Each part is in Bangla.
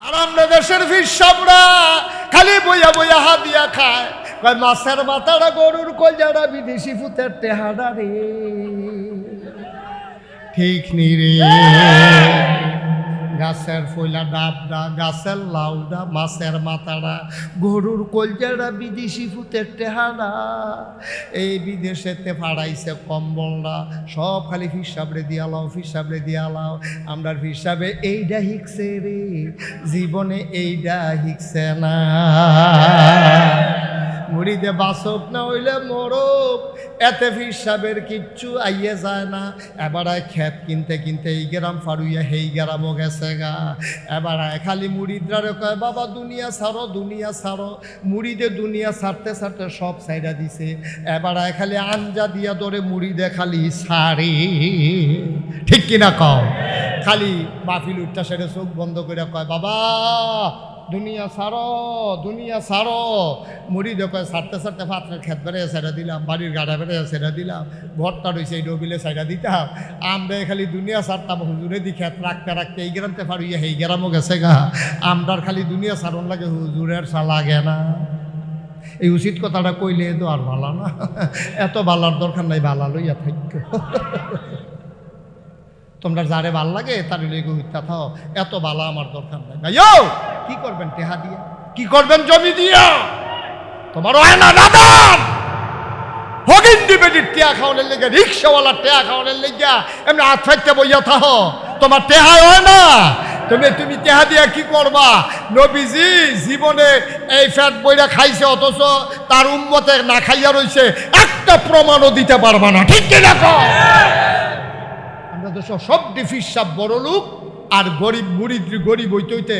আর আমরা দেশের ফিরসাবরা খালি বইয়া বইয়া হাদিয়া খায়, কয় মাছের মাথাটা গরুর কলজাটা বিদেশি ফুতের টেহাডা রে। ঠিক নি রে, গাছের ফইলা ডাবডা, গাছের লাউডা, মাছের মাথাটা গরুর কলজাটা বিদেশি ফুতের টেহাডা। এই বিদেশেতে ফাড়াইছে কম্বলরা, সব খালি ফিরসাবরে দিয়ালাও, ফিরসাবরে দিয়ালাও। আমরার ফিরসাবে এইটা হিকছে রে, জীবনে এইটা হিকছে না। মুড়িদে বাসক না হইলে মরক, এতে ফিরসাবের কিচ্ছু আইয়ে যায় না। এবারায় খেত কিনতে কিনতে এই গ্রাম ফারুইয়া হেই গ্রামও গেছে গা। এবারায় খালি মুড়িদরারে কয় বাবা দুনিয়া ছাড়ো, দুনিয়া ছাড়ো। মুড়িদে দুনিয়া ছাড়তে ছাড়তে সব সাইডা দিছে। এবারায় খালি আঞ্জা দিয়া ধরে মুড়িদে খালি ছাড়ে। ঠিক কিনা কও? খালি মাহফিল উঠটা সেটা চোখ বন্ধ করে কয় বাবা দুনিয়া ছাড়ো, দুনিয়া ছাড়ো। মুড়ি দেখো ছাড়তে ছাড়তে পাত্রের খেত বেড়ে ছেড়ে দিলাম, বাড়ির গাড়া বেড়ে ছেড়ে দিলাম, ভরটা রয়েছে এই ডবিলে ছেড়ে দিতাম। আমরা খালি দুনিয়া ছাড়তাম, হুজুরে দি খেত রাখতে রাখতে এই গ্রামতে পারুইয়া এই গ্রামও গেছে গা। আমরার খালি দুনিয়া ছাড়ন লাগে, হুজুরের ছা লাগে না। এই উচিত কথাটা কইলে তো আর ভালো না, এত ভালার দরকার নাই, ভালা লইয়া থাক। তোমরা যারে ভাল লাগে তার লেগে হইতা থাও, এত বালা আমার দরকার নাই। ভাইও কি করবেন টেহা দিয়া, কি করবেন জমি দিয়া? তোমার হয় না দাদান হগিন দিবেটির টেহা খাওয়ানোর লেগে, রিক্সাওয়ালার টেহা খাওয়ানোর লেগে এমনি হাত ফাইতে বইয়া থাকো। তোমার টেহা হয় না, তুমি টেহা দিয়া কি করবা? নবীজি জীবনে এই ফ্যাট বইরা খাইছে, অথচ তার উম্মতে না খাইয়া রইছে, একটা প্রমাণও দিতে পারবা না। ঠিক কিনা কও? আমরা তো সব ফিরসাব বড় লোক, আর গরিব মুড়িদ গরিব হইতে হইতে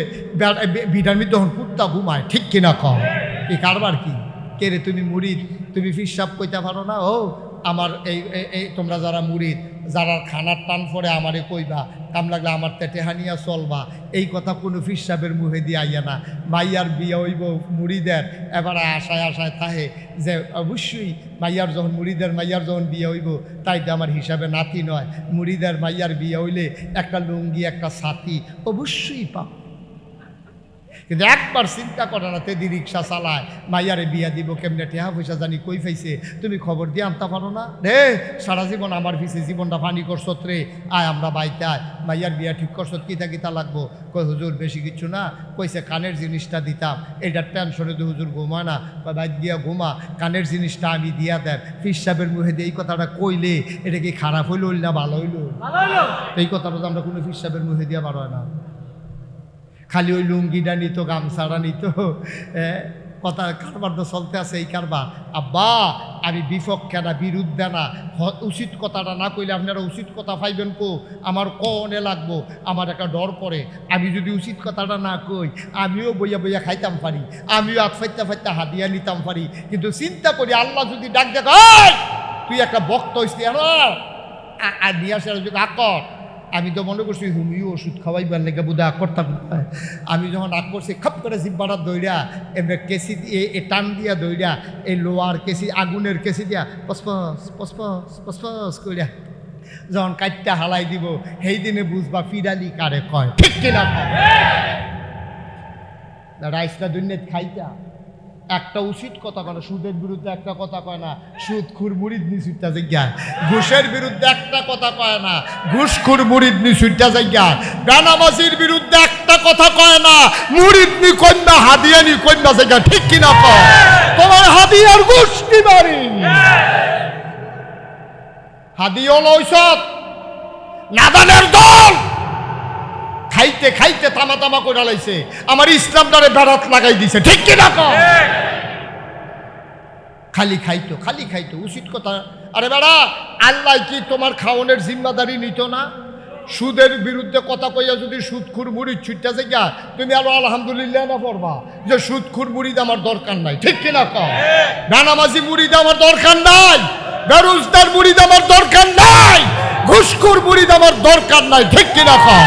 ভিটামিন তখন কুত্তা ঘুমায়। ঠিক কিনা কম? এই কারবার কি? কে রে তুমি মুড়িদ, তুমি ফিরসাব কইতে পারো না? ও আমার এই তোমরা যারা মুড়িদ, যারা খানার টান পরে আমারে কইবা, কাম লাগলে আমার টেহা নিয়া চলবা, এই কথা কোনো ফিরসাবের মুখে দিয়ে আইয়া না। মাইয়ার বিয়া হইব মুড়িদের, এবার আশায় আশায় থাহে যে অবশ্যই মাইয়ার যখন মুড়িদের মাইয়ার যখন বিয়ে হইব, তাই তো আমার হিসাবে নাতি নয়। মুড়িদের মাইয়ার বিয়ে হইলে একটা লুঙ্গি একটা ছাতি অবশ্যই পাব। কিন্তু একবার চিন্তা করে না, তেদি রিক্সা চালায়, মাইয়ারে বিয়া দিব কেমনে, টেহা পয়সা জানি কই পাইছে, তুমি খবর দিয়ে আনতে পারো না রে? সারা জীবন আমার পিছিয়ে জীবনটা ফানি করছত রে, আয় আমরা বাইতে আয়, মাইয়ার বিয়া ঠিক করছত, কিতা কিতা লাগবো? কই হুজুর বেশি কিছু না, কইছে কানের জিনিসটা দিতাম, এটার টেনশনে তো হুজুর ঘুমা না, বাইর গিয়া ঘুমা, কানের জিনিসটা আমি দিয়া দেন। ফিরসাবের মুখে দিয়ে এই কথাটা কইলে এটা কি খারাপ হইল না ভালো হইল? এই কথাটা তো আমরা কোনো ফিরসাবের মুখে দিয়া পারো না। খালি ওই লুঙ্গিটা নিত, গামছাটা নিত, কথা কারবার তো চলতে আছে এই কারবার। আব্বা আমি বিপক্ষে না, বিরুদ্ধে না, উচিত কথাটা না কইলে আপনারা উচিত কথা পাইবেন কো? আমার কনে লাগবো, আমার একটা ডর পড়ে। আমি যদি উচিত কথাটা না কই, আমিও বইয়া বইয়া খাইতাম পারি, আমিও হাত ফাইতে ফাইতে হাদিয়া নিতাম পারি। কিন্তু চিন্তা করি আল্লাহ যদি ডাক দেখ, তুই একটা বক্ত হইছি আর নিয়ে আসে যদি আকর, আমি তো মনে করছি হুমিও ওষুধ খাওয়াইবার লেগে বোধ হয় করতাম। আমি যখন আগ করছি খাপ করে জিব্বাটা দইরা এমনি কেসি দিয়ে টান দিয়া দইরা এই লোয়ার কেসি, আগুনের কেসি দিয়া পসপস পসপস পসপস কইরা যখন কাটটা হালাই দিব, সেই দিনে বুঝবা ফিরালি কারে কয়। ঠিক কিনা? রাইসটা দুনিয়াত খাইতা একটা উচিত কথা কয় না, সুদের বিরুদ্ধে একটা কথা কয় না, সুদখুর মুরিদ নিছুইটা জায়গায়, ঘুষের বিরুদ্ধে একটা কথা কয় না, ঘুষখুর মুরিদ নিছুইটা জায়গায়, বেনামাজির বিরুদ্ধে একটা কথা কয় না, মুরিদ নি কন্যা হাদিয়া নি কন্যা জায়গা। ঠিক কিনা কয়? তোমার হাদিয়ার ঘুষ কি বাড়ি? হাদিও লইছত নাদানের দল, খাইতে খাইতে তামা তামা করে লাইছে, আমার ইসলামটারে বেড়াত লাগাই দিছে। ঠিক কিনা কয়? খালি খাইতো, খালি খাইতো, উচিত কথা। আরে বেড়া, আল্লাহ কি তোমার খাওয়ানোর জিম্মাদারি নিত না? সুদের বিরুদ্ধে কথা কইয়া যদি সুদখুর মুরিদ ছুটতে জায়গা, তুমি আরো আলহামদুলিল্লাহ না পড়বা যে সুদখুর মুরিদ আমার দরকার নাই। ঠিক কিনা কও? বেনামাজি মুরিদ আমার দরকার নাই, বেরোজগার মুরিদ আমার দরকার নাই, ঘুষখোর মুরিদ আমার দরকার নাই। ঠিক কিনা কও?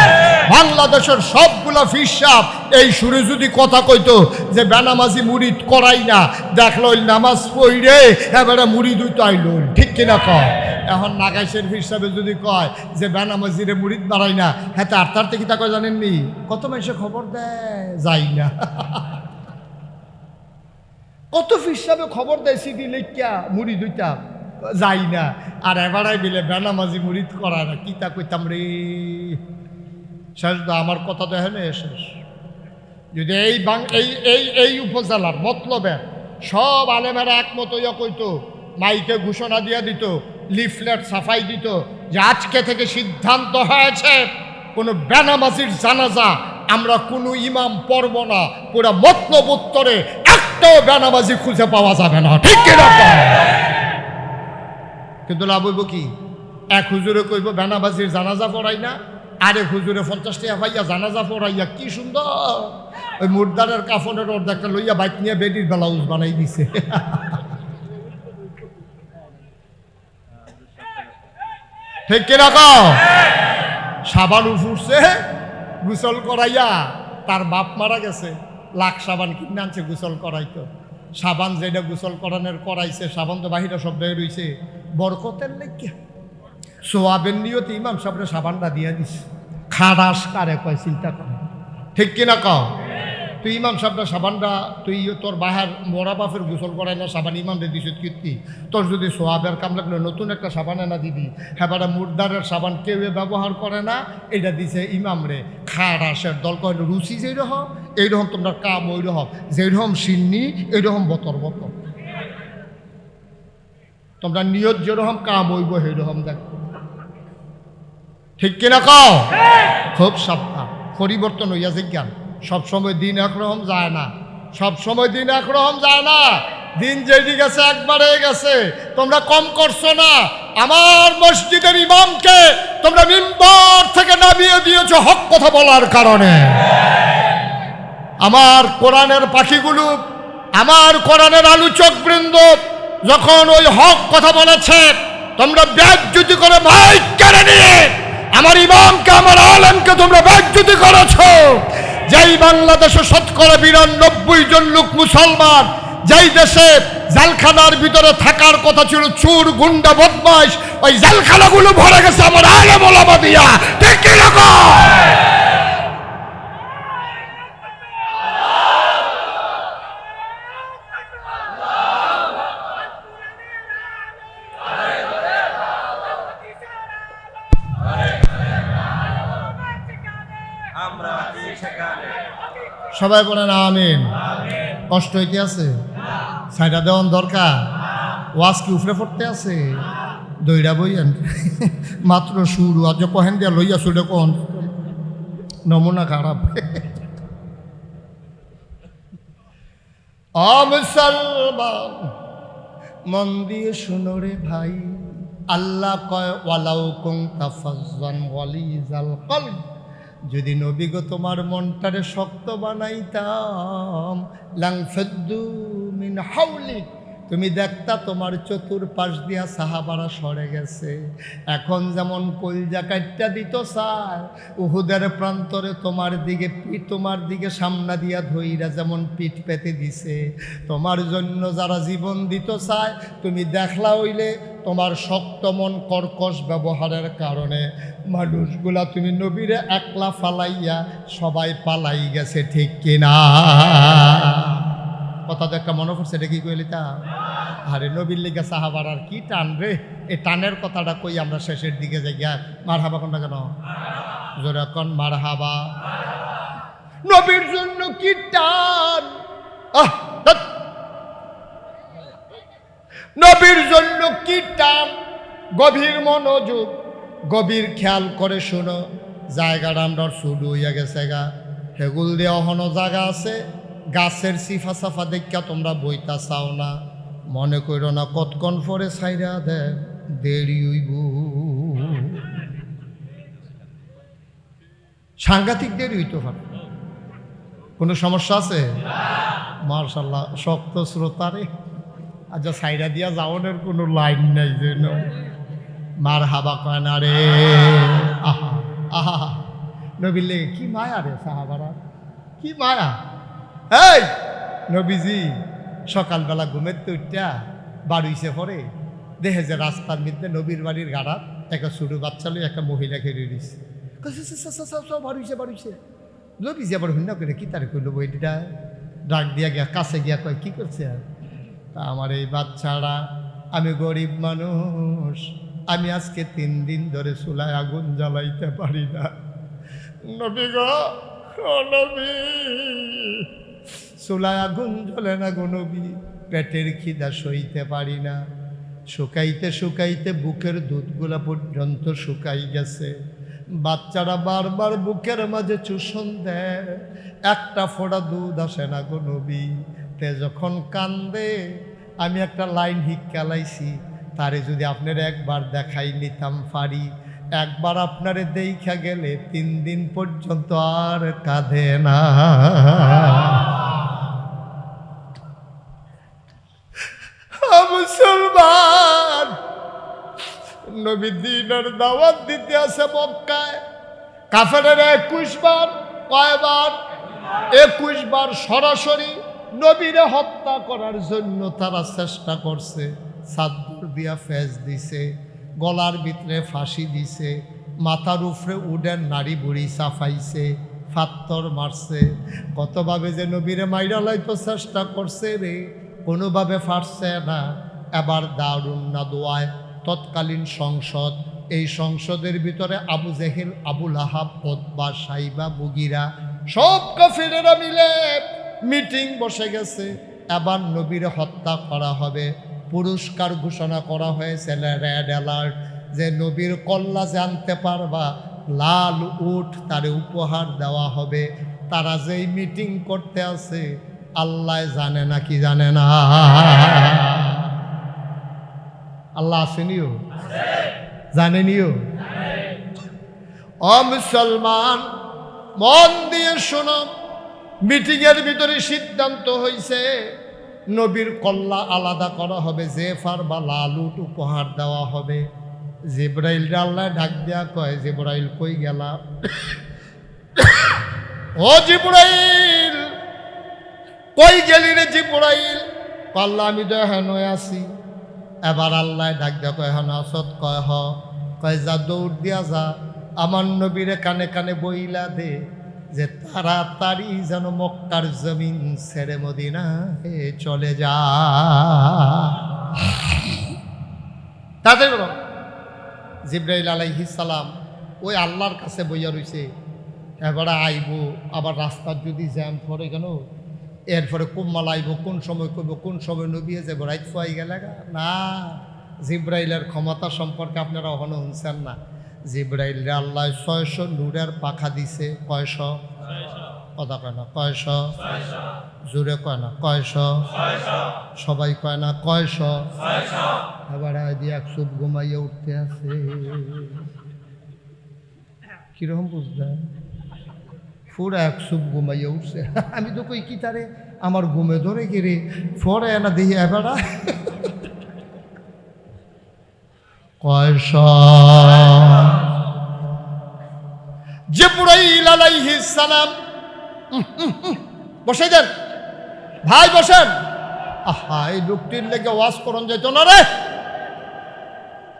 বাংলাদেশের সবগুলা ফিরসাব এই সুরে যদি কথা কইতো যে বেনামাজি মুরিদ করাই না, দেখলো নামাজ পড়ে এবারে মুরিদ হইতো আইল। ঠিক কিনা কও? এখন নাগাইশের হিসাবে যদি কয় যে বেনামাজিরে মুরিদ বাড়াই না, হ্যাঁ তো আর্থার থেকে তা কয় জানেননি, কত মানুষে খবর দেয় যাই না। কত হিসাবে খবর দেয় সিডি লেখা মুড়ি দুইটা যাই না, আর এবারাই দিলে বেনামাজি মুরিদ করা না, কি তা কইতাম রে। শেষ তো আমার কথা তো এখানে শেষ। যদি এই উপজেলার মতলবে সব আলেমেরা একমত হইয়া কইতো, মাইকে ঘোষণা দিয়া দিত, লিফলেট ছাপাই দিত যে আজকে থেকে সিদ্ধান্ত হয়েছে কোনো বেনামাজির জানাজা আমরা কোনো ইমাম পড়ব না, পুরা মতলব উত্তরে একটাও বেনামাজি খুঁজে পাওয়া যাবে না, ঠিক কিনা? কিন্তু লাভ হইব কি? এক হুজুরে কইব বেনামাজির জানাজা পড়াই না, আরেক হুজুরে 50 টাকা পাইয়া জানাজা পড়াইয়া কি সুন্দর ওই মুর্দারের কাফনের অর্ধেকটা লইয়া বাইক নিয়ে বেডির ব্লাউজ বানাই দিছে। ঠিক কিনা কও? সাবান উঠছে গোসল করাইয়া, তার বাপ মারা গেছে, লাখ সাবান কিনে আনছে গোসল করাইতো। সাবান যেটা গোসল করানোর করাইছে, সাবান তো বাহিরে সব বের হইছে, বরকতের লেগে সোয়াবের নিয়ত ইমাম সাহেবের সাবানটা দিয়ে দিস। খারাস কারে কয় চিন্তা করে, ঠিক কিনা কও? তুই ইমাম সাহেবটা সাবানটা তুই তোর বাহার মরা বাপের গোসল করাই না, সাবান ইমামরে দিস কীর্তি। তোর যদি সোয়াবের কাম লাগলে নতুন একটা সাবান এনা দিবি, হ্যাঁ মুর্দারের সাবান কেউ ব্যবহার করে না, এটা দিছে ইমামরে। খারাসের দল কয় রুচি যেরকম এইরকম তোমরা কাম ওই রকম, যেরকম সিন্নি এইরকম বতর বতর, তোমরা নিয়ত যেরকম কাম হইব সেইরকম দেখো, ঠিক কিনা কও? খুব সাবধান, পরিবর্তন হইয়া জিজ্ঞান। সবসময় দিন একরকম যায় না, সবসময় দিন একরকম যায় না। দিন যেদিকে গেছে একবারে গেছে, তোমরা কম করছো না। আমার মসজিদের ইমামকে তোমরা মিম্বর থেকে নামিয়ে দিয়েছো হক কথা বলার কারণে। আমার কোরআনের পাখিগুলো, আমার কোরআনের আলোচক বৃন্দ যখন ওই হক কথা বলেছে, তোমরা বেজ্জতি করে মাইক কেড়ে নিয়ে আমার ইমামকে, আমার আলেমকে তোমরা বেজ্জতি করেছো। যেই বাংলাদেশে 92% জন লোক মুসলমান, যেই দেশে জেলখানার ভিতরে থাকার কথা ছিল চোর গুন্ডা বদমাইশ, ওই জেলখানাগুলো ভরে গেছে আমার আলেম ওলামা দিয়া, ঠিক কি না? সবাই বলেন আমিন। কষ্ট হইতে আছে, সাইডা দেওয়ান দরকার, ওয়াজ কি উফরে পড়তে আছে, দইরা বইয়েন মাত্র শুরু, আজ কহেন দিয়া লইয়া শুরু কোন নমুনা খারাপ। মুসলমান মন দিয়ে শুনো রে ভাই, আল্লাহ কয় ওয়ালাউ কুনতা ফাজ্জান ওয়ালিজাল কলব, যদি নবী গো তোমার মনটারে শক্ত বানাইতাম, লাংফাদ্দু মিন হাওলিক, তুমি দেখতা তোমার চতুর্পাশ দিয়া সাহাবারা সরে গেছে। এখন যেমন কলজা কাটটা দিত চায়, উহুদের প্রান্তরে তোমার দিকে সামনা দিয়া ধইরা যেমন পিঠ পেতে দিছে, তোমার জন্য যারা জীবন দিত চায়, তুমি দেখলা হইলে তোমার শক্ত মন কর্কশ ব্যবহারের কারণে মানুষগুলা তুমি নবীরে একলা ফালাইয়া সবাই পালাই গেছে, ঠিক কিনা? কথা তো একটা মনে পড়ছে, এটা কি কইলি তা? আরে নবীর লিগা সাহাবার আর কি টান রে, এই টানের কথাটা কই আমরা শেষের দিকে যাই গিয়া। মার হাবা কোনটা কেন জোরে কন, মার হাবা। নবীর জন্য কি টান, নবীর জন্য কি টান। গভীর মনোযোগ, গভীর খেয়াল করে শোনো, জায়গাটা আমরা শুরু হইয়া গেছে গা, হেগুল দিয়ে অহনো জায়গা আছে, গাছের সিফা সাফা দেখা তোমরা বইতা চাও না, মনে করো না কতক্ষণ পরে ছাইরা দে দেরি হইব, সাংঘাতিক দেরি হইতে পারে। কোনো সমস্যা আছে? মার্শাল্লাহ, শক্ত শ্রোতারে। আচ্ছা, সাইডা দিয়া যাওয়ানোর কোনো লাইন নাই যেন, মার হাবা কয় না রে। আহা আহা, নবীর লেগে কি মায়া রে সাহাবারা, কি মায়া। এই নবীজি সকালবেলা ঘুমের তো উঠা বাড়িছে পরে দেখে যে রাস্তার মধ্যে নবীর বাড়ির গাড়া একটা ছোটো বাচ্চা লই একটা মহিলা খেয়ে দিচ্ছে বাড়িছে নবী যে আবার হুন্না করে কি তার করলো বইটা ডাক দিয়া গিয়া কাছে গিয়া কয় কি করছে আর তা আমার এই বাচ্চারা আমি গরিব মানুষ আমি আজকে 3 দিন ধরে চুলায় আগুন জ্বালাইতে পারি না নবী গো ও নবী চুলায় আগুন জ্বলে না গো নবী পেটের খিদা সইতে পারি না শুকাইতে শুকাইতে বুকের দুধগুলা পর্যন্ত শুকাই গেছে বাচ্চারা বারবার বুকের মাঝে চুষণ দেয় একটা ফোঁটা দুধ আসে না গো নবী তে যখন কান্দে আমি একটা লাইন হিক্কালাইছি তারে যদি আপনার একবার দেখাই নিতাম পারি একবার আপনারে দেখা গেলে 3 দিন পর্যন্ত আর কাঁদে না মুসলমান নবী দ্বীনের দাওয়াত দিতে আসে মক্কায় কাফেরেরা 21 বার কয়বার 21 বার সরাসরি নবীরে হত্যা করার জন্য তারা চেষ্টা করছে চাদর দিয়া ফেস দিছে গলার ভিতরে ফাঁসি দিছে মাথার উপরে উডেন নাড়ি বুড়ি চাফাইছে ফাত্তর মারছে কতভাবে যে নবীরে মাইরা লাইতো চেষ্টা করছে রে কোনোভাবে ফাটছে না এবার দারুন না দোয়ায় তৎকালীন সংসদ এই সংসদের ভিতরে আবু জেহেল আবুল আহাব উতবা সাইবা মুগিরা সব কাফেরেরা মিলে মিটিং বসে গেছে এবার নবীর হত্যা করা হবে পুরস্কার ঘোষণা করা হয়েছে রেড অ্যালার্ট যে নবীর কল্লা জানতে পারবা লাল উট তারে উপহার দেওয়া হবে তারা যেই মিটিং করতে আছে আল্লাহ জানে না কি জানে না আল্লাহ আসেনিও জানেনিও ও মুসলমান মন দিয়ে শোনো মিটিংয়ের ভিতরে সিদ্ধান্ত হয়েছে নবীর কল্লা আলাদা করা হবে জেফার বা লালুট উপহার দেওয়া হবে জিব্রাইল আল্লাহ ডাক দেয়া কয় জিব্রাইল কই গেলা ও জিব্রাইল কই গেলি রে জিব্রাইল কল্লা আমি তো হেন আছি এবার আল্লাহ ডাক দেয়া কয় হেন আসত কয় কয় যা দৌড় দিয়া যা আমার নবীরে কানে কানে বইলা দে যে তাড়াতাড়ি যেন মক্কার জমিন ছেড়ে মদিনায় চলে যা তাদের বলো জিব্রাইল আলাইহিস সালাম ওই আল্লাহর কাছে বইয়া রইছে এবারে আইব আবার রাস্তার যদি জ্যাম পড়ে কেন এরপরে কুম্মাল আইব কোন সময় করবো কোন সময় নবিয়ে যাবো রাইত ফুয়াই গেলে না জিব্রাইলের ক্ষমতা সম্পর্কে আপনারা এখনো শুনছেন না জিব্রাইল আল্লাহ 600 নূরের পাখা দিছে কয়শ কথা কয় না কয়শ জোরে কয় না কয়শ সবাই কয় না কয়শ এবার দিয়ে 100 ঘুমাইয়ে উঠতে আছে কিরকম বুঝলেন পুরা 100 ঘুমাইয়ে উঠছে আমি তো কই কি তারে আমার ঘুমে ধরে গিরে ফরে না দেখি এবারা কয়শ জিব্রাইল আলাইহিস সালাম বসে দেন ভাই বসেন আহা এই লোকটির লেগে ওয়াজ করন যাইতো না রে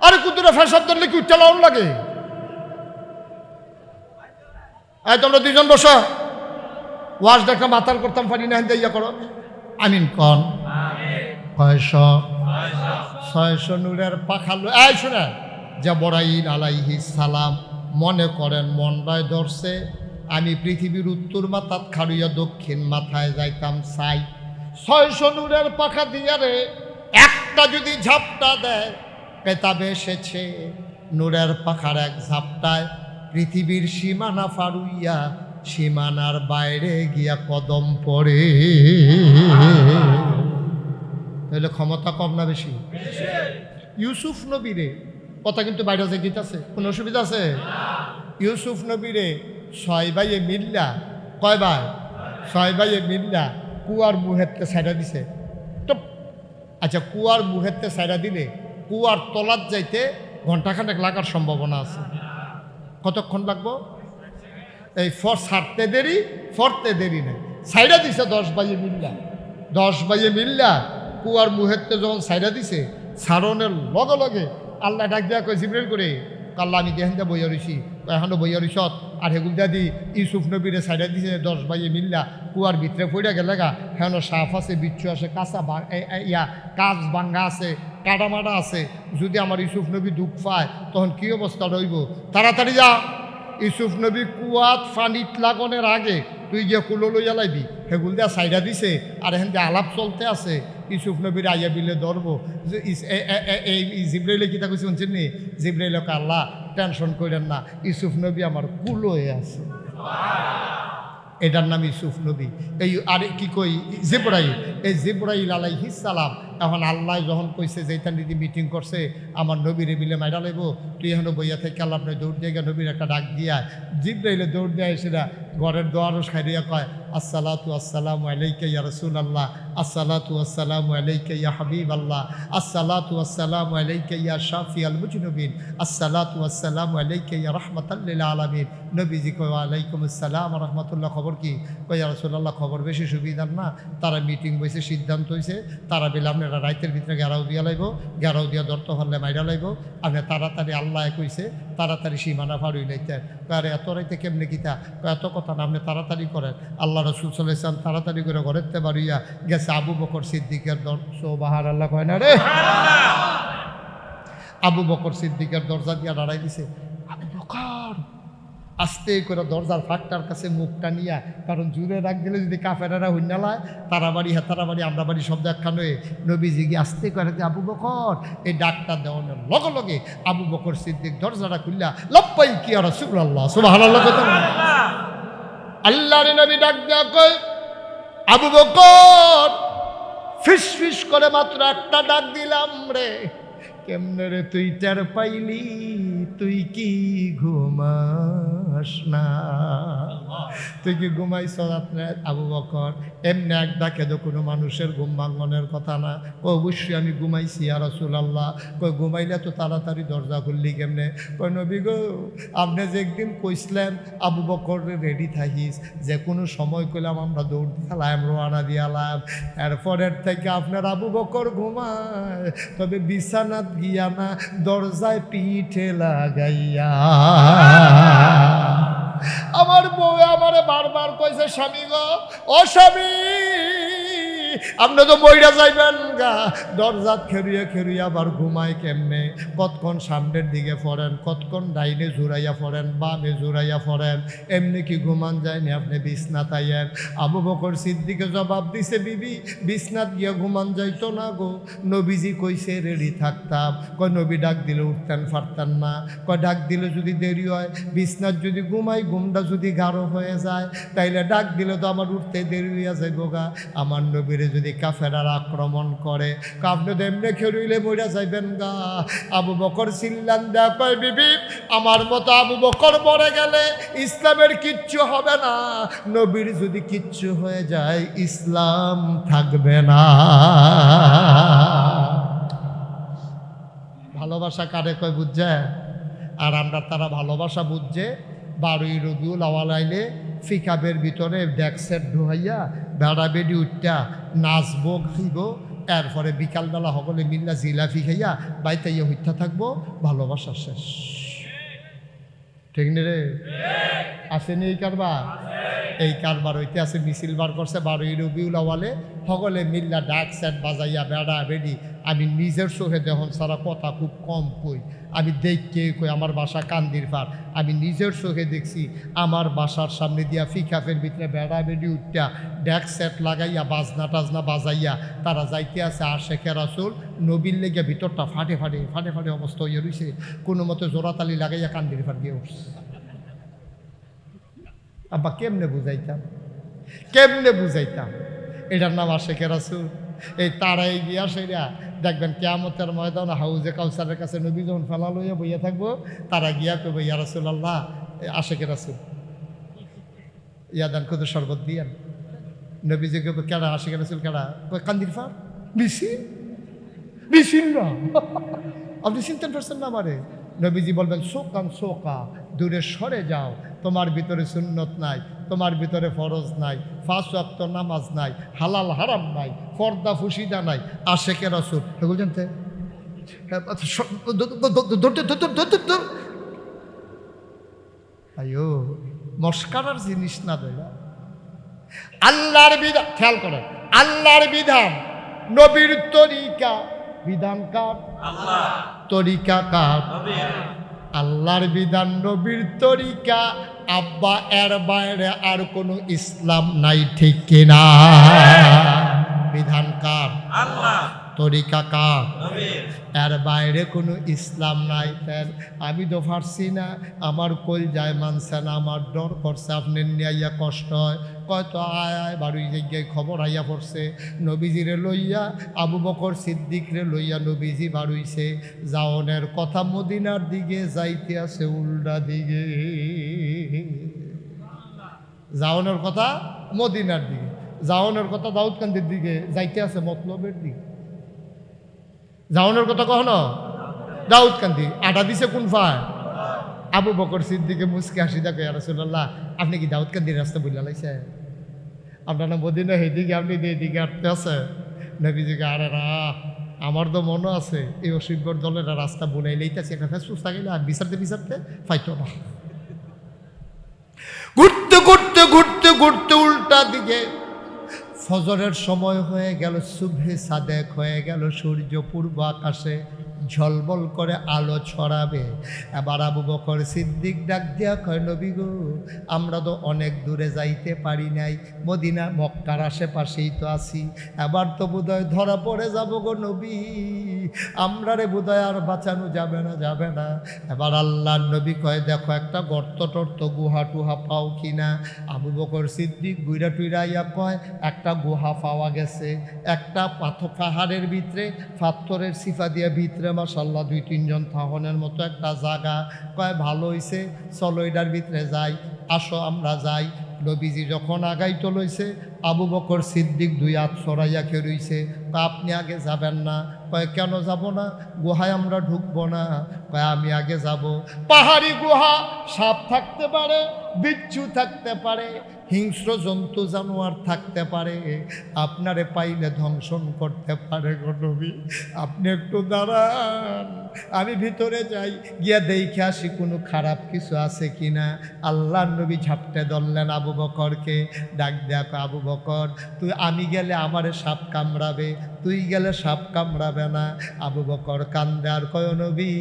আরে কুতুরে ফেসাদ ধরলে কি উচ্চালন লাগে এই তোমরা দুইজন বসো ওয়াজ দেখা মাতাল করতাম পারি না হেন্দে ইয়া করো আমিন কন কয়শ 600 নূরের পাখা এই শুনে জিব্রাইল আলাইহিস সালাম মনে করেন মনটায় ধরছে আমি পৃথিবীর উত্তর মাথাত খাড়ুইয়া দক্ষিণ মাথায় যাইতাম চাই 600 নূরের পাখা দিয়া রে একটা যদি ঝাপটা দেয় কেতাবে এসেছে নূরের পাখার এক ঝাপটায় পৃথিবীর সীমানা ফাড়ুইয়া সীমানার বাইরে গিয়া কদম পড়ে তাহলে ক্ষমতা কম না বেশি ইউসুফ নবীরে কথা কিন্তু বাইরে যে গীত আছে কোনো অসুবিধা আছে ইউসুফ নবীরে 6 ভাইয়ে মিল্লা কয় ভাই 6 ভাইয়ে মিল্লা কুয়ার মুহেতে সাইডা দিছে তো আচ্ছা কুয়ার মুহেতে সাইডা দিলে কুয়ার তলাত যাইতে ঘন্টাখানেক লাগার সম্ভাবনা আছে কতক্ষণ লাগবো এই ছাড়তে দেরি ফরতে দেরি নেই সাইডা দিছে 10 ভাইয়ে মিল্লা 10 ভাইয়ে মিল্লা কুয়ার মুহেতে যখন সাইডা দিছে সারণের লগে লগে আল্লাহ ডাক দেওয়া কয় জিব্রাইল করে, আল্লাহ আমি দেখেন যা বইয়া রইছি, এখনও বইয়া রইছত। আর হেগুল দাদি ইউসুফ নবীরে সাইডা দিছে 10 ভাইয়ে মিল্লা কুয়ার ভিতরে পড়ে গেলে গা, হেন সাফ আছে, বিচ্ছু আছে, কাজ ভাঙ্গা আছে, কাটামাটা আছে। যদি আমার ইউসুফ নবী দুঃখ পায় তখন কী অবস্থা রইব? তাড়াতাড়ি যা, ইউসুফ নবী কুয়াত ফানিত লাগনের আগে তুই গিয়ে কুলো লইয়া লাইবি। হেগুল দিয়া সাইডা দিছে আর এখান দিয়ে আলাপ চলতে আছে। ইউসুফ নবীর আইয়া বিলে ধরবো। এই জিব্রাইলে কিতা কইছে শুনছেন নি? জিব্রাইলকে আল্লাহ টেনশন করেন না, ইউসুফ নবী আমার কুলোয় আছে। এটার নাম ইউসুফ নবী। এই আর কি কই জিব্রাইল, এই জিব্রাইল আলাইহিস সালাম এখন আল্লাহ যখন কইছে যে এটা নিদি মিটিং করছে আমার নবীরে মিলে মাইরা লাইব, তুই এখন বইয়া থেকে আল্লাহ আপনি দৌড় দিয়ে গিয়ে নবীর একটা ডাক দিয়া জিব্রাইলে দৌড় দিয়ে সেটা ঘরের দোয়ারও সাইরিয়া কয়, আসসালাতু আসসালামু আলাইকা ইয়া রাসূলুল্লাহ, আসসালাতু আসসালামু আলাইকা ইয়া হাবিবাল্লাহ, আসসালাতু আসসালামু আলাইকা ইয়া শাফিয়াল মুজনিবিন, আসসালাতু আসসালামু আলাইকা ইয়া রাহমাতাল লিল আলামিন। নবীজি কয় ওয়ালাইকুম আসসালাম ওয়া রাহমাতুল্লাহ। খবর কি? কয় ইয়া রাসূলুল্লাহ খবর বেশি সুবিধার না, তারা মিটিং বইছে, সিদ্ধান্ত হয়েছে তারা বলে আপনারা রাইতের ভিতরে গেরাও দিয়া লাইব, গেরাও দিয়া ধরতে হলে মাইরা লাইব। আপনি তাড়াতাড়ি আল্লাহ কইছে তাড়াতাড়ি সীমানা ফাড়ুই লাইতে। আরে এত রাইতে কেমনে কিতা? এত কথা না, আপনি তাড়াতাড়ি করেন। আল্লাহ রাসূল সাল্লাল্লাহু আলাইহি ওয়াসাল্লাম তাড়াতাড়ি করে ঘরেতে বাড়িয়া গেছে আবু বকর সিদ্দিকের সুবহান আল্লাহ কয় না রে, আবু বকর সিদ্দিকের দরজা দিয়া দাঁড়াই দিছে। আবু বকর আস্তে করে দরজার ফাঁকটার কাছে মুখটা নিয়া, কারণ জুড়ে রাখ দিলে যদি কাফেরারা হুন্নালায় তারা বাড়ি হেতারা বাড়ি আমরা বাড়ি শব্দ একখান হয়ে নবীজি গিয়ে আস্তে করে দিয়ে আবু বকর এই ডাকটা দেওয়ানোর লগে লগে আবু বকর সিদ্দিক দরজাটা খুললা লাব্বাইক ইয়া রাসূলুল্লাহ সুবহানাল্লাহ কথা আল্লাহর নবী ডাক দেয়া কয়, আবু বকর ফিস ফিস করে মাত্র একটা ডাক দিলাম রে, কেমনে রে তুই টের পাইলি? তুই কি ঘুমাস না? তুই কি ঘুমাইছ? আপনার আবু বকর এমনি এক ডাকে তো কোনো মানুষের ঘুম ভাঙনের কথা না। অবশ্যই আমি ঘুমাইছি ইয়া রাসূলুল্লাহ। কই ঘুমাইলে তো তাড়াতাড়ি দরজা খুললি কেমনে? কই নবী গো আপনি যে একদিন কইছিলেন আবু বকর রেডি থাকিস, যে কোনো সময় কইলাম আমরা দৌড় দিয়ালাম, রোয়ানা দিয়ালাম, এরপরের থেকে আপনার আবু বকর ঘুমায়, তবে বিছানাত গিয়া না, দরজায় পিঠে লাগাইয়া। আমার বউ আমারে বারবার কইছে, স্বামী গো ও স্বামী আপনি তো বইরা যাইবেন গা, দরজাত খেরুয়া খেরুয়া আবার ঘুমায় কেমনে? কতক্ষণ সামনের দিকে পড়েন, কতক্ষণ ডাইনে জুড়াইয়া পড়েন, বামে জুড়াইয়া পড়েন, এমনি কি ঘুমান যায়নি? আপনি বিছনাত আইয়েন। আবু বকর সিদ্দিকে জবাব দিছে, বিবি বিছনাত গিয়া ঘুমান যাইতো না গো, নবীজি কইছে রেডি থাকতাম। কয় নবী ডাক দিলে উঠতেন পারতেন না? কয় ডাক দিলে যদি দেরি হয়, বিছনাত যদি ঘুমাই ঘুমটা যদি গাঢ় হয়ে যায়, তাইলে ডাক দিলে তো আমার উঠতে দেরি হইয়া যায় গোগা। আমার নবীর যদি কাফেরার আক্রমণ করে, আপনি তো এমনি খেরুইলে মইরা যাইবেন গা। আবু বকর চিল্লান দেয়া কয়, বিবি আমার মতো আবু বকর মরে গেলে ইসলামের কিচ্ছু হবে না, নবীর যদি কিচ্ছু হয়ে যায় ইসলাম থাকবে না। ভালোবাসা কারে কয় বুঝছে? আর আমরা তারা ভালোবাসা বুঝছে 12ই রবিউল আউয়াল আইলে ফিকাবের ভিতরে ডেক্সের ঢুহাইয়া বেড়া বেড়ি উঠটা নাচবো খাইব, এরপরে বিকালবেলা সকলে মিল্লা জিলাফি খাইয়া বাইতাইয়া হইতা থাকবো, ভালোবাসা শেষ। ঠিক নে রে? আসেনি এই কারবার? এই কারবার হইতে আছে মিছিল বার করছে 12ই রবিউল আউয়ালে, সকলে মিল্লা ডাক সেট বাজাইয়া বেড়া বেড়ি। আমি নিজের চোখে যখন সারা কথা খুব কম কই, আমি দেখকে কই আমার বাসা কান্দির পার, আমি নিজের চোখে দেখছি আমার বাসার সামনে দিয়া ফিকাফের ভিতরে বেড়া বেড়ি উঠটা ড্যাক সেট লাগাইয়া বাজনা টাজনা বাজাইয়া তারা যাইতে আছে আশেকে রাসূল নবীর লেগে ভিতরটা ফাটে ফাটে ফাটে ফাটে অবস্থা হইয়া রইছে, কোনো মতো জোড়াতালি লাগাইয়া কান্দির পার গিয়ে উঠছে। আব্বা কেমনে বুঝাইতাম, কেমনে বুঝাইতাম? এটার নাম আশেকে রাসূল। এই তারাই গিয়া সেরা দেখবেন কিয়ামতের ময়দানে হাউজে কাউসারের কাছে নবী যখন ফেলা লইয়া বইয়া থাকবো, তারা গিয়া কইব, ইয়া রাসূলুল্লাহ আশেকে রাসূল ইয়াদান কত শরবত দিয়েন। নবীজি কইব, কেডা আশেকে রাসূল কেডা? কই কান্দির পার মিছিল মিছিল না, আপনি চিন্তান পারছেন না আমারে? নবীজি বলবেন, শোকান শোকা, দূরে সরে যাও, তোমার ভিতরে সুন্নত নাই, তোমার ভিতরে ফরজ নাই, 5 ওয়াক্ত নামাজ নাই, হালাল হারাম নাই, পর্দা ফুসিদা নাই, আশেকে রাসূল। এগুলো জানতে আয়ো মস্কারার জিনিস না দেয়া আল্লাহর বিধান খেয়াল করেন আল্লাহর বিধান নবীর তরিকা বিধান কার আল্লাহ তরিকা কার আল্লাহর বিধান নবীর তরিকা আব্বা এর বাইরে আর কোনো ইসলাম নাই ঠিক কিনা বিধান কার আল্লাহ তরিকা কার এর বাইরে কোনো ইসলাম নাই তেন আমি তো পারছি না আমার কল যায় মানছে না আমার ডর করছে আপনি নিয়ে কষ্ট হয় কয়তো আয় আয় বাড়ি জায়গায় খবর আইয়া পড়ছে নবীজিরে লইয়া আবু বকর সিদ্দিকরে লইয়া নবীজি বাড়ইছে জাওনের কথা মদিনার দিকে যাইতে আছে উল্টা দিকে জাওনের কথা মদিনার দিকে জাওনের কথা দাউদকান্দির দিকে যাইতে আছে মতলবের দিকে জাওনের কথা কখনো দাউদকান্দি আটা দিছে কোন ফায় আবু বকর সিদ্দিকে মুসকে হাসি দেখো ইয়া রাসূলুল্লাহ আপনি কি দাউদকান্দির রাস্তা বইলা লাইছে আপনার না মদিনা এইদিকে আপনি এইদিকে আটতে আছে নবীজিকে আরে না আমার তো মনে আছে এই অসিব্বর দলের রাস্তা বলে লইতেছে একটা ফেসবুক থাকলে আর বিচারতে বিচারতে ফাইতো না ঘুরতে ঘুরতে ঘুরতে ঘুরতে উল্টা দিকে ফজরের সময় হয়ে গেল সুবহে সাদেক হয়ে গেল সূর্য পূর্ব আকাশে ঝলমল করে আলো ছড়াবে এবার আবু বকর সিদ্দিক ডাক দিয়া কয় নবী গো আমরা তো অনেক দূরে যাইতে পারি নাই মদিনা মক্কার আশেপাশেই তো আছি এবার তো বোধহয় ধরা পড়ে যাব গো নবী আমরা রে বোধহয় আর বাঁচানো যাবে না এবার আল্লাহর নবী কয় দেখো একটা গর্ত টর্ত গুহা টুহা পাও কিনা আবু বকর সিদ্দিক গুইরা টুইরাইয়া কয় একটা গুহা পাওয়া গেছে একটা পাহাড়ের ভিতরে পাথরের সিফা দিয়া ভিতরে মাশাআল্লাহ 2-3 জন থাহনের মতো একটা জায়গা কয় ভালো হইছে চলো এটার ভিতরে যাই আসো আমরা যাই নবীজি যখন আগাইতে লইছে আবু বকর সিদ্দিক 2 হাত ছড়াইয়া খেয়ে রইছে আপনি আগে যাবেন না কয় কেন যাব না গুহায় আমরা ঢুকবো না কয় আমি আগে যাব পাহাড়ি গুহা সাপ থাকতে পারে বিচ্ছু থাকতে পারে হিংস্র জন্তু জানোয়ার থাকতে পারে আপনারে পাইলে ধ্বংসন করতে পারে গো নবী আপনি একটু দাঁড়ান আমি ভিতরে যাই গিয়া দেখে আসি কোনো খারাপ কিছু আছে কিনা আল্লাহর নবী ঝাপটে ধরলেন আবু বকরকে ডাক দেখো আবু বকর তুই আমি গেলে আমারে সাপ কামড়াবে তুই গেলে সাপ কামড়াবে না আবু বকর কান্দে আর কয় নবী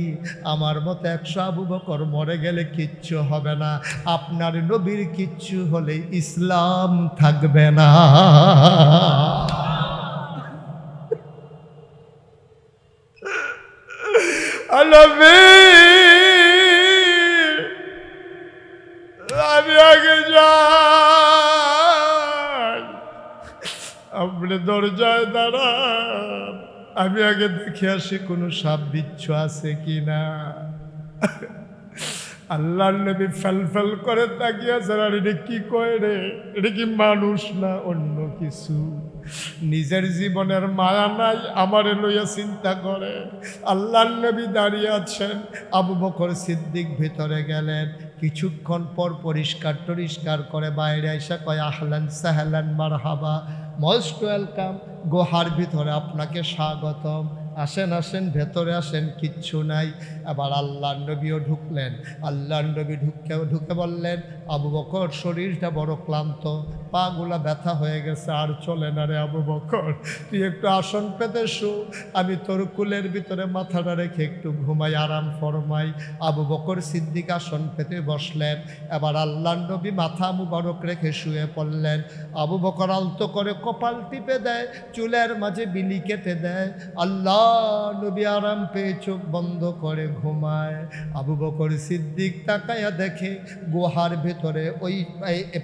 আমার মতো 100 আবু বকর মরে গেলে কিচ্ছু হবে না আপনার নবীর কিচ্ছু হলে ইসলাম থাকবে না আমি আগে যাই আপনি দরজায় দাঁড়ান আমি আগে দেখে আসি কোনো সাপ বিচ্ছু আছে কিনা আল্লাহর নবী ফেল করে তাকিয়েছেন আর এটা কি কয় রে এটা কি মানুষ না অন্য কিছু নিজের জীবনের মায়া নাই আমারে লইয়া চিন্তা করে আল্লাহর নবী দাঁড়িয়ে আছেন আবু বকর সিদ্দিক ভিতরে গেলেন কিছুক্ষণ পর পরিষ্কার করে বাইরে এসে কয় আহলান সাহলান মারহাবা মোস্ট ওয়েলকাম গুহার ভিতরে আপনাকে স্বাগতম আসেন আসেন ভেতরে আসেন কিচ্ছু নাই আবার আল্লাহর নবীও ঢুকলেন আল্লাহর নবী ঢুকে বললেন আবু বকর শরীরটা বড় ক্লান্ত পাগুলা ব্যথা হয়ে গেছে আর চলে না রে আবু বকর তুই একটু আসন পেতে শু আমি তোর কুলের ভিতরে মাথাটা রেখে একটু ঘুমাই আরাম ফরমাই আবু বকর সিদ্দিক আসন পেতে বসলেন এবার আল্লাহর নবী মাথা মুবারক রেখে শুয়ে পড়লেন আবু বকর আলতো করে কপাল টিপে দেয় চুলের মাঝে বিলি কেটে দেয় আল্লাহ নবী আরাম পেয়ে চোখ বন্ধ করে ঘুমায় আবু বকর সিদ্দিক তাকায়া দেখে গুহার ভেতরে ওই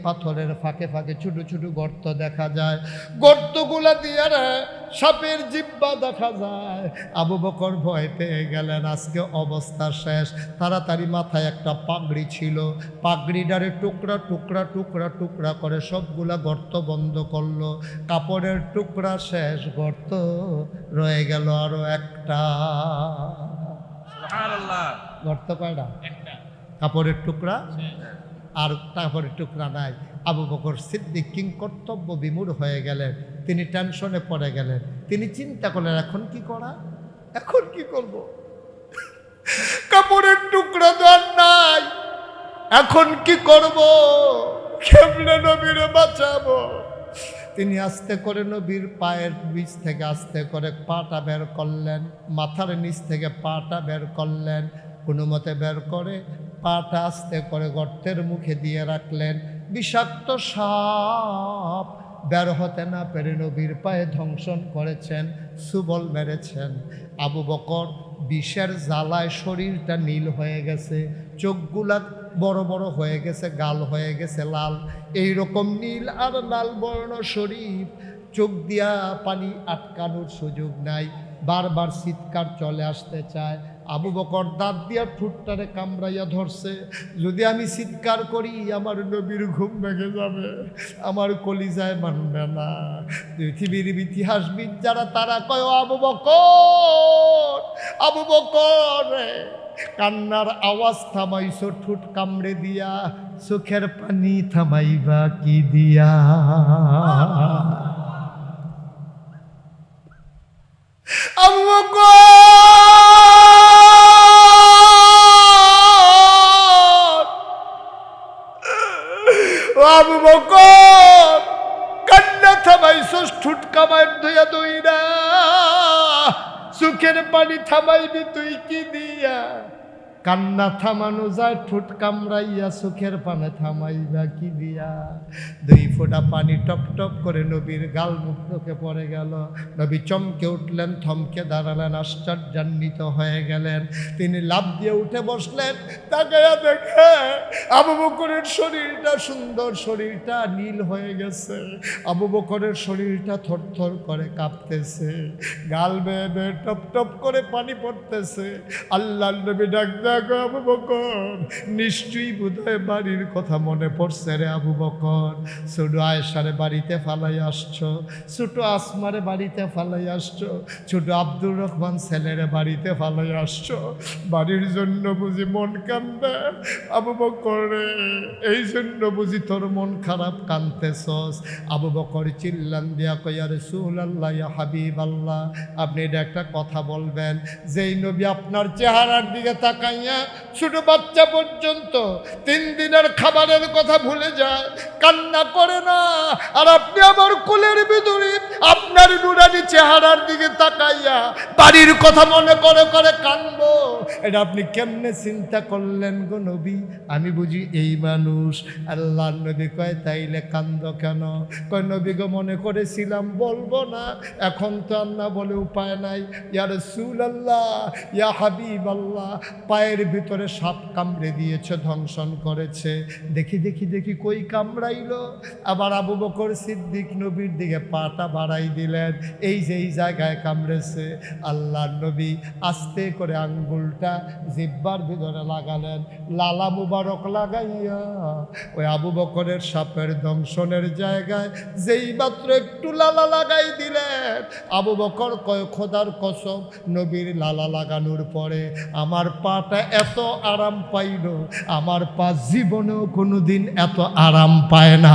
পাথরের ফাঁকে ফাঁকে ছোট ছোট গর্ত দেখা যায় গর্তগুলা দিয়ে সাপের জিব্বা দেখা যায় আবু বকর ভয় পেয়ে গেলেন আজকে অবস্থা শেষ তাড়াতাড়ি মাথায় একটা পাগড়ি ছিল পাগড়িটারে টুকরা টুকরা টুকরা টুকরা করে সবগুলা গর্ত বন্ধ করলো কাপড়ের টুকরা শেষ গর্ত রয়ে গেল আরো একটা গর্ত কয়টা কাপড়ের টুকরা আর কাপড়ের টুকরা নাই আবু বকর সিদ্দিক কিং কর্তব্য বিমূঢ় হয়ে গেলেন তিনি টেনশনে পড়ে গেলেন তিনি চিন্তা করলেন এখন কি করা এখন কি করব? কাপড়ের টুকরা দেওয়ার নাই, এখন কি করব? কেমনে নবীরে বাঁচাবো? তিনি আস্তে করে নবীর পায়ের নিচ থেকে আস্তে করে পাটা বের করলেন, মাথার নিচ থেকে পাটা বের করলেন, কোনো মতে বের করে পাটা আস্তে করে গর্তের মুখে দিয়ে রাখলেন। বিষাক্ত সাপ বের হতে না পেরে নবীর পায়ে ধ্বংসন করেছেন, সুবল মেরেছেন। আবু বকর বিষের জ্বালায় শরীরটা নীল হয়ে গেছে, চোখগুলা বড় বড় হয়ে গেছে, গাল হয়ে গেছে লাল। এই রকম নীল আর লাল বর্ণ শরীর, চোখ দিয়া পানি আটকানোর সুযোগ নাই, বারবার চিৎকার চলে আসতে চায়। আবু বকর দাঁত দিয়া ঠুটটারে কামড়াইয়া ধরছে, যদি আমি চিৎকার করি আমার নবীর ঘুম ভেঙে যাবে, আমার কলিজায় মানবে না। পৃথিবীর ইতিহাসবিদ যারা তারা কয়, আবু বকর, আবু বকর কান্নার আওয়াজ থামাইছো ঠুট কামড়ে দিয়া, চোখের পানি থামাইবা কি দিয়া? আবু বকর, আবু বকর কান্না থামাইছো ঠুট কামায় ধুইয়া দইরা, চোখের পানি থামাইবি তুই কি দিয়া? কান্না থামানো যায় ঠোঁট কামড়াইয়া, চোখের পানে থামাইবা কি দিয়া? দুই ফোঁটা পানি টপ টপ করে নবীর গাল মুখে পড়ে গেল। নবী চমকে উঠলেন, থমকে দাঁড়ালেন, আশ্চর্যান্বিত হয়ে গেলেন। তিনি লাফ দিয়ে উঠে বসলেন, তাকায়া দেখে আবু বকরের শরীরটা, সুন্দর শরীরটা নীল হয়ে গেছে। আবু বকরের শরীরটা থরথর করে কাঁপতেছে, গাল বেয়ে বেয়ে টপ টপ করে পানি পড়তেছে। আল্লাহর নবী ডাক দেয়, আবু বকর, নিশ্চয়ই বোধহয় বাড়ির কথা মনে পড়ছে রে আবু বকর। ছোট আয়েশারে বাড়িতে ফালাই আসছো, ছোট আসমারে বাড়িতে ফালাই আসছো, ছোট আব্দুর রহমান ছেলেরে বাড়িতে ফালাই আসছো। বাড়ির জন্য বুঝি মন কান্দে আবু বকর রে, এই জন্য বুঝি তোর মন খারাপ, কান্দতেছস। আবু বকর চিল্লান দিয়া কয়, ইয়া রাসূলুল্লাহ, ইয়া হাবিবাল্লাহ, আপনি এটা একটা কথা বলবেন, যেই নবী আপনার চেহারার দিকে তাকাই ছোট বাচ্চা পর্যন্ত 3 দিনের খাবারের কথা ভুলে যায়, কান্না করে না, আর আপনি আমার কোলের ভিতরে আপনার নুরানি চেহারার দিকে তাকাইয়া বাড়ির কথা মনে করে করে কান্দবো, এটা আপনি কেমনে চিন্তা করলেন গো নবী? আমি বুঝি এই মানুষ? আল্লাহর নবী কয়, তাইলে কান্দ কেন? কয়, নবী গো মনে করেছিলাম বলবো না, এখন তো আর না বলে উপায় নাই। ইয়া রাসূলুল্লাহ, ইয়া হাবিবাল্লাহ, পায়ের ভিতরে সাপ কামড়ে দিয়েছে, ধ্বংসন করেছে। দেখি দেখি দেখি কই কামড়াইলো? আবার আবু বকর সিদ্দিক নবীর দিকে পাটা বাড়াই দিলেন, এই যে এই জায়গায় কামড়েছে। আল্লাহর নবী আস্তে করে আঙ্গুলটা জিহ্বার ভিতরে লাগালেন, লালা মুবারক লাগাইয়া ওই আবু বকরের সাপের দংশনের জায়গায় যেই মাত্র একটু লালা লাগাই দিলেন, আবু বকর কয়, খোদার কসম, নবীর লালা লাগানোর পরে আমার পাটা এত আরাম পাইল, আমার পা জীবনেও কোনোদিন এত আরাম পায় না।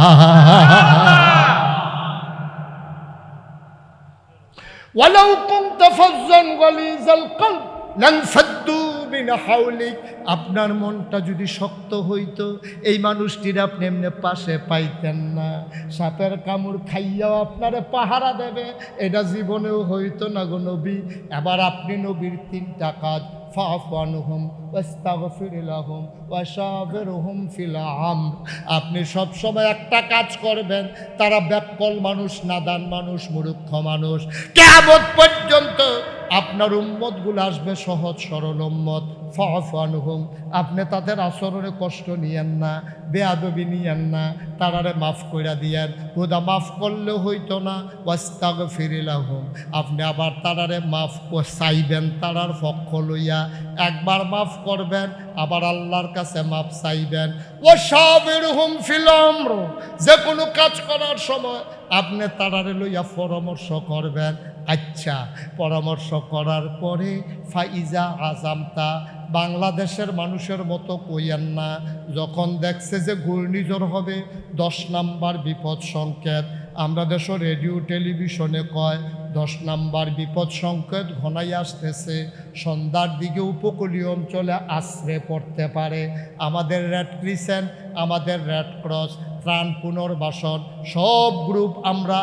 ওয়ালাউ কুনতা ফাজ্জান গালিজাল কলব লানফাদ্দু মিন হাওলিক, আপনার মনটা যদি শক্ত হইতো এই মানুষটির আপনি এমনি পাশে পাইতেন না। সাপের কামড় খাইয়াও আপনারে পাহারা দেবে, এটা জীবনেও হইতো না গো নবী। এবার আপনি নবীর 3টা কাজ, ফাফু আনহুম ওয়াস্তাগফির লাহুম ওয়াশাবিরহুম ফিল আমর, আপনি সবসময় একটা কাজ করবেন, তারা ব্যাককল মানুষ, নাদান মানুষ, মূর্খ মানুষ, কিয়ামত পর্যন্ত আপনার উম্মতগুলো আসবে সহজ সরল উম্মত। ফাফু আনহুম, আপনি তাদের আচরণে কষ্ট নিয়েন না, বেয়াদবি নিয়েন না, তারারে মাফ কইরা দিয়েন। খোদা মাফ করলেও হইতো না, ওয়াস্তাগফির লাহুম, আপনি আবার তারারে মাফ চাইবেন, তারার পক্ষ লইয়া একবার মাফ করবেন, আবার আল্লাহর কাছে মাফ চাইবেন। ওয়াশাবিরহুম ফিল আমর, যে কোনো কাজ করার সময় আপনি তারারে লইয়া পরামর্শ করবেন। আচ্ছা, পরামর্শ করার পরে ফাইজা আজামতা, বাংলাদেশের মানুষের মতো কইয়েন না, যখন দেখছে যে ঘূর্ণিঝড় হবে 10 নাম্বার বিপদ সংকেত, আমরা দেশ রেডিও টেলিভিশনে কয় 10 নাম্বার বিপদ সংকেত ঘনাই আসতেছে। সন্ধ্যার দিকে উপকূলীয় অঞ্চলে আশ্রে পড়তে পারে। আমাদের রেড ক্রিসেন্ট, আমাদের রেড ক্রস, ত্রাণ পুনর্বাসন সব গ্রুপ আমরা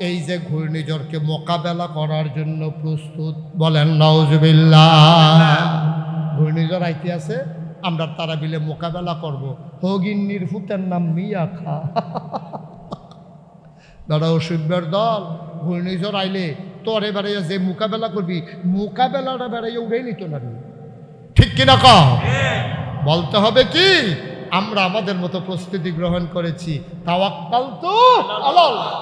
এই যে ঘূর্ণিঝড়কে মোকাবেলা করার জন্য প্রস্তুত। বলেন নাউজুবিল্লাহ। ঘূর্ণিঝড় আইতে আছে, আমরা তারা মিলে মোকাবেলা করব। হগিন্নির ফুতের নাম মিয়া খা। দাদা অসুব্যের দল ঘূর্ণিঝড় আইলে তোর এবারে যে মোকাবেলা করবি, মোকাবেলাটা বেড়াইয়া উড়াই নিত না। ঠিক কিনা কম বলতে হবে কি? আমরা আমাদের মতো প্রস্তুতি গ্রহণ করেছি। তাওয়াক্কাল তো আলাল্লাহ।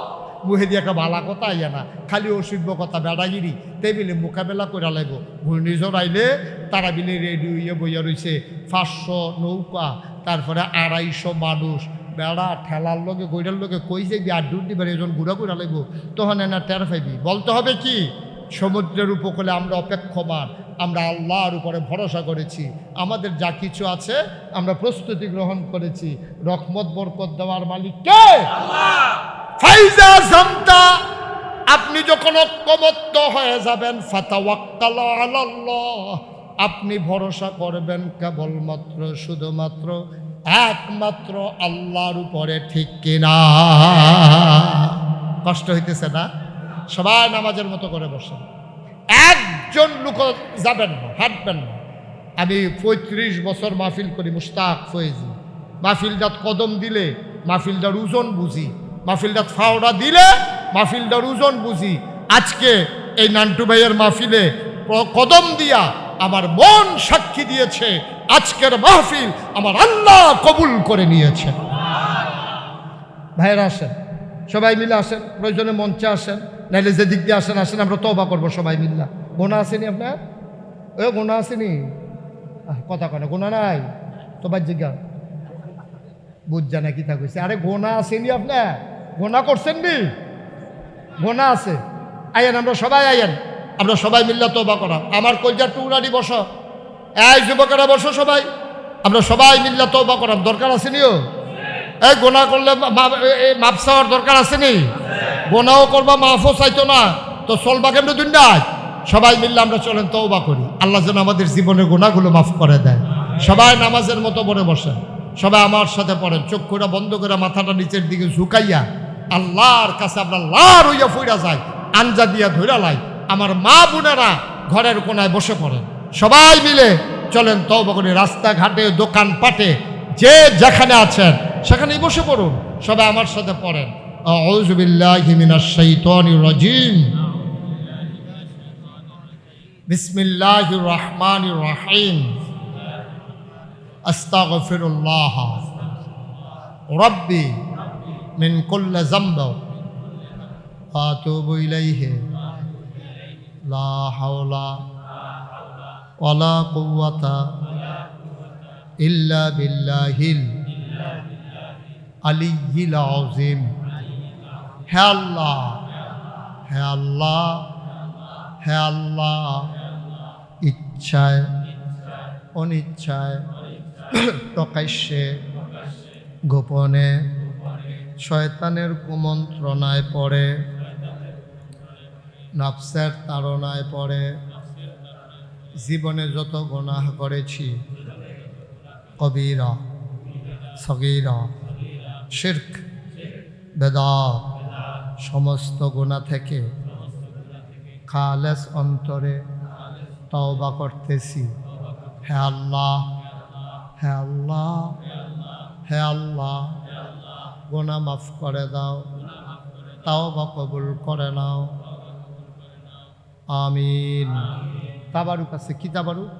মুহে দিয়ে একটা বালা কথা আইয়া না, খালি অসুব্য কথা বেড়াগিরি টেবিলে মোকাবেলা করে লাগব। ঘূর্ণিঝড় আইলে তারা বিলে রেডি হইয়া বইয়া রয়েছে 500 নৌকা, তারপরে 250 মানুষ। বেড়া ঠেলার লোকে গৈরার লোকে কই যাবি আর ডুব দিবার এজন ঘুরা ঘুরা লাগবো, তখন না টের পাইবি। বলতে হবে কি? সমুদ্রের উপকূলে আমরা অপেক্ষমান, আমরা আল্লাহর উপরে ভরসা করেছি। আমাদের যা কিছু আছে আমরা প্রস্তুতি গ্রহণ করেছি। রহমত বরকত দেওয়ার মালিক কে? আল্লাহ। ফাইজা জামতা, আপনি যখন ঐক্যবদ্ধ হয়ে যাবেন, ফাতাওয়াক্কাল আলাল্লাহ, আপনি ভরসা করবেন কেবলমাত্র শুধুমাত্র একমাত্র আল্লাহর উপরে। ঠিক কিনা? কষ্ট হইতেছে না? সবাই নামাজের মতো করে বসেন। একজন লোক যাবেন না, হাঁটবেন না। আমি 35 বছর মাহফিল করি, মুশতাক ফয়েজি। মাহফিলটাত কদম দিলে মাহফিলটার ওজন বুঝি, মাহফিলটাত ফাওড়া দিলে মাহফিলটার ওজন বুঝি। আজকে এই নান্টু ভাইয়ের মাহফিলে কদম দিয়া আমার মন সাক্ষী দিয়েছে, আজকের মাহফিল আমার আল্লাহ কবুল করে নিয়েছে। ভাইয়েরা আসেন, সবাই মিলে আসেন, প্রয়োজনে মঞ্চে আসেন, নাইলে যে দিক দিয়ে আসেন আসেন, আমরা তওবা করবো সবাই মিল্লা। গোনা আসেনি আপনার? ও গোনা আসেনি? কথা কয় না, গোনা নাই তো বাহ্যিকা বুঝা না কি তা কইছে। আরে গোনা আসেনি আপনার? গোনা করছেন নি? গোনা আছে। আইয়েন, আমরা সবাই আইয়েন, আমরা সবাই মিল্লা তওবা করা। আমার কলজার টুকরানি বসো, এই যুবকেরা বসো সবাই, আমরা সবাই মিল্লা তওবা করার দরকার আসেনিও। এই গোনা করলে মাপ চাওয়ার দরকার আসেনি? গোনাও করবা, মাফও চাইতো না তো চলবা কেন দুনিয়ায়? সবাই মিললে আমরা চলেন তওবা করি, আল্লাহ যেন আমাদের জীবনের গোনাগুলো মাফ করে দেয়। সবাই নামাজের মতো পড়ে বসেন, সবাই আমার সাথে পড়েন। চক্ষুটা বন্ধ করে মাথাটা নিচের দিকে ঝুঁকাইয়া আল্লাহর কাছে আমরা লার হইয়া ফইরা যাই, আঞ্জা দিয়া ধইরা লাই। আমার মা বোনেরা ঘরের কোনায় বসে পড়েন, সবাই মিলে চলেন তওবা করি। রাস্তাঘাটে, দোকানপাটে, যে যেখানে আছেন সেখানেই বসে পড়ুন, সবাই আমার সাথে পড়েন। আউযু বিল্লাহি মিনাশ শাইতানির রাজিম। বিসমিল্লাহির রহমানির রহিম। আস্তাগফিরুল্লাহ রাব্বি মিন কুল্লি যামব ওয়া আতুবু ইলাইহি লা হাওলা ওয়ালা কুওয়াতা ইল্লা বিল্লাহিল আলিয়্যিল আযীম। হে আল্লাহ, হে আল্লাহ, হে আল্লাহ, ইচ্ছায় অনিচ্ছায়, প্রকাশ্যে গোপনে, শয়তানের কুমন্ত্রণায় পড়ে, নফসের তাড়নায় পড়ে জীবনে যত গুনাহ করেছি, কবিরা, সগীরা, শিরক, বেদাত, সমস্ত গুনাহ থেকে খালেস অন্তরে তওবা করতেছি। হে আল্লাহ, হে আল্লাহ, হে আল্লাহ, গুনাহ মাফ করে দাও, তওবা কবুল করে নাও, আমিন। তাবারুক আছে? কি তাবারুক?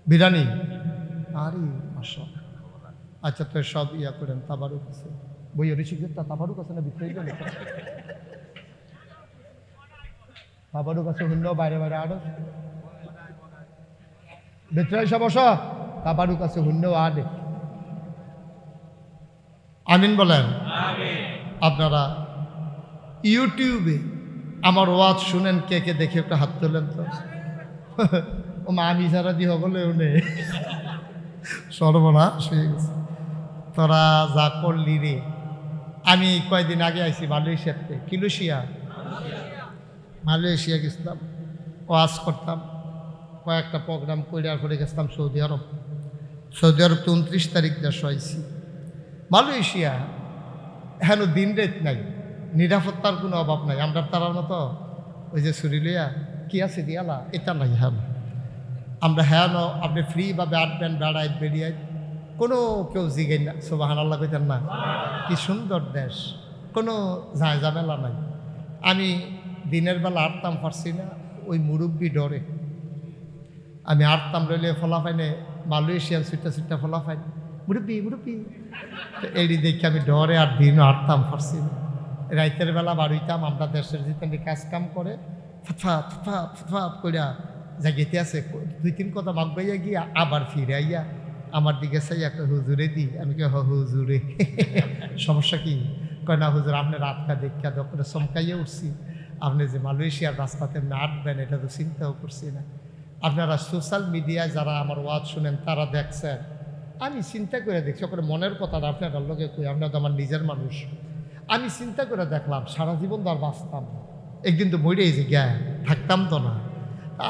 বিরিয়ানি? আরে মাশাআল্লাহ। আচ্ছা, তো সব ইয়া করেন, তাবারুক আছে। বই ঋষিকের তাবারুক আছে না? বিক্রয় করে তাবারুক আছে, শূন্য বাইরে বাইরে আরো ভিতরে সব বসা। তাবারুক আছে, শূন্য আডে। আমিন বলেন। আপনারা ইউটিউবে আমার ওয়াজ শুনেন, কে কে দেখে একটা হাত তোলেন তো। ও মা, আমি যারা দিয়ে হলেও নেই, সর্বনাশ হয়ে গেছে। তোরা যা করলি রে। আমি কয়েকদিন আগে আইছি মালয়েশিয়াতে, কিলুশিয়া মালয়েশিয়া গেছিলাম, ওয়াজ করতাম, কয়েকটা প্রোগ্রাম কইরার পরে গেছিলাম সৌদি আরব। সৌদি আরব তো 29 তারিখ দেশ হয়েছি। মালয়েশিয়া হেন দিন রেত নাই, নিরাপত্তার কোনো অভাব নাই। আমরা তারার মতো ওই যে সুরিলিয়া কি আছে দিয়ালা এটা নাই। হ্যাঁ আমরা হ্যাঁ আপনি ফ্রিভাবে আটবেন, বেড়াই বেরিয়ে কোনো কেউ জিগেন না, সুবহানাল্লাহ কইতেন না? কি সুন্দর দেশ, কোনো ঝামেলা নাই। আমি দিনের বেলা আটতাম পারছি না, ওই মুরব্বী ডরে আমি আটতাম রইলে ফলাফাইনে মালয়েশিয়ান সুইটা ফলাফাইন মুরব্বী মুরব্বী, এই দেখে আমি ডরে আর দিনও আটতাম পারছি না। রাইতের বেলা বাড়িতাম, আমরা দেশের যেতেন কাজ কাম করে ফাত করিয়া জাগিতে আছে 2-3 কথা মাগবাইয়া গিয়া আবার ফিরে আইয়া আমার দিকে চাই একটা হুজুরে দিই। আমি কে হুজুরে সমস্যা কি? কয় না হুজুর আপনি রাতটা দেখা দোকানে চমকাইয়া উঠছি, আপনি যে মালয়েশিয়ার রাস্তাতে আটবেন এটা তো চিন্তাও করছি না। আপনারা সোশ্যাল মিডিয়ায় যারা আমার ওয়াজ শুনেন তারা দেখছেন, আমি চিন্তা করে দেখছি ওখানে মনের কথাটা আপনার লোকে কই, আপনার তো আমার নিজের মানুষ। আমি চিন্তা করে দেখলাম সারা জীবন তো আর বাঁচতাম না, একদিন তো মরেই যে জ্ঞান থাকতাম তো না।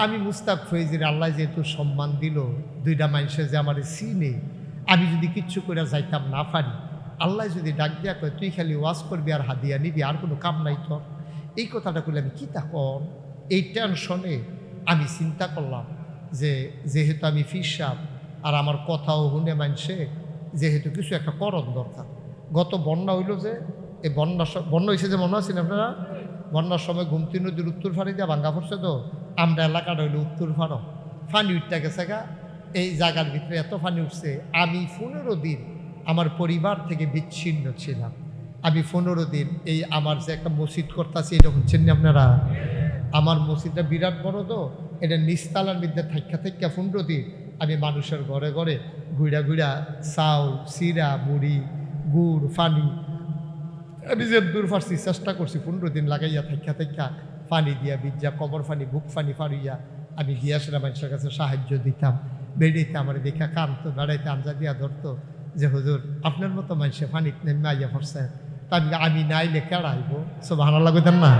আমি মুস্তাক ফৈজির আল্লাহ যেহেতু সম্মান দিল, 2টা মানুষে যে আমার চিনে, আমি যদি কিচ্ছু করে যাইতাম না পারি, আল্লাহ যদি ডাক দিয়া কয় তুই খালি ওয়াজ করবি আর হাদিয়া নিবি, আর কোনো কাম নাই তোর, এই কথাটা করলে আমি কী তা কর? এই টেনশনে আমি চিন্তা করলাম যে যেহেতু আমি ফিসাব আর আমার কথাও শুনে মানছে, যেহেতু কিছু একটা করণ দরকার। গত বন্যা হইল যে, এই বন্যা হয়েছে যে মনে আছেন আপনারা? বন্যার সময় গোমতী নদীর উত্তর ফাড়ি দিয়ে ভাঙ্গা পড়ছে তো, আমরা এলাকাটা হইলো উত্তর ফাড়ো, ফানি উঠতে গেছে গা। এই জায়গার ভিতরে এত ফানি উঠছে, আমি 15 দিন আমার পরিবার থেকে বিচ্ছিন্ন ছিলাম। আমি 15 দিন এই আমার যে একটা মসজিদ করতেছি, এটা হচ্ছেন না আপনারা? আমার মসজিদটা বিরাট বড় তো, এটা নিস্তালার মধ্যে থাইকা 15 দিন আমি মানুষের ঘরে ঘরে ঘুরা চাউল, চিরা, মুড়ি, গুড়, ফানি আমি যে দূর ফারছি চেষ্টা করছি। 15 দিন লাগাইয়া থাইকা ফানি দিয়া বিজ্জা কবর ফানি বুক ফানি ফাড়িয়া আমি গিয়াসরা মানুষের কাছে সাহায্য দিতাম। বেড়াইতে আমার দেখা কানতো, বেড়াইতে আঞ্জা দিয়া ধরতো যে হুজুর আপনার মতো মানুষে ফানি নেমে আইয়া পড়ছে, তা আমি নাইলে কেড়াইব। সুবহানাল্লাহ কইতেন না?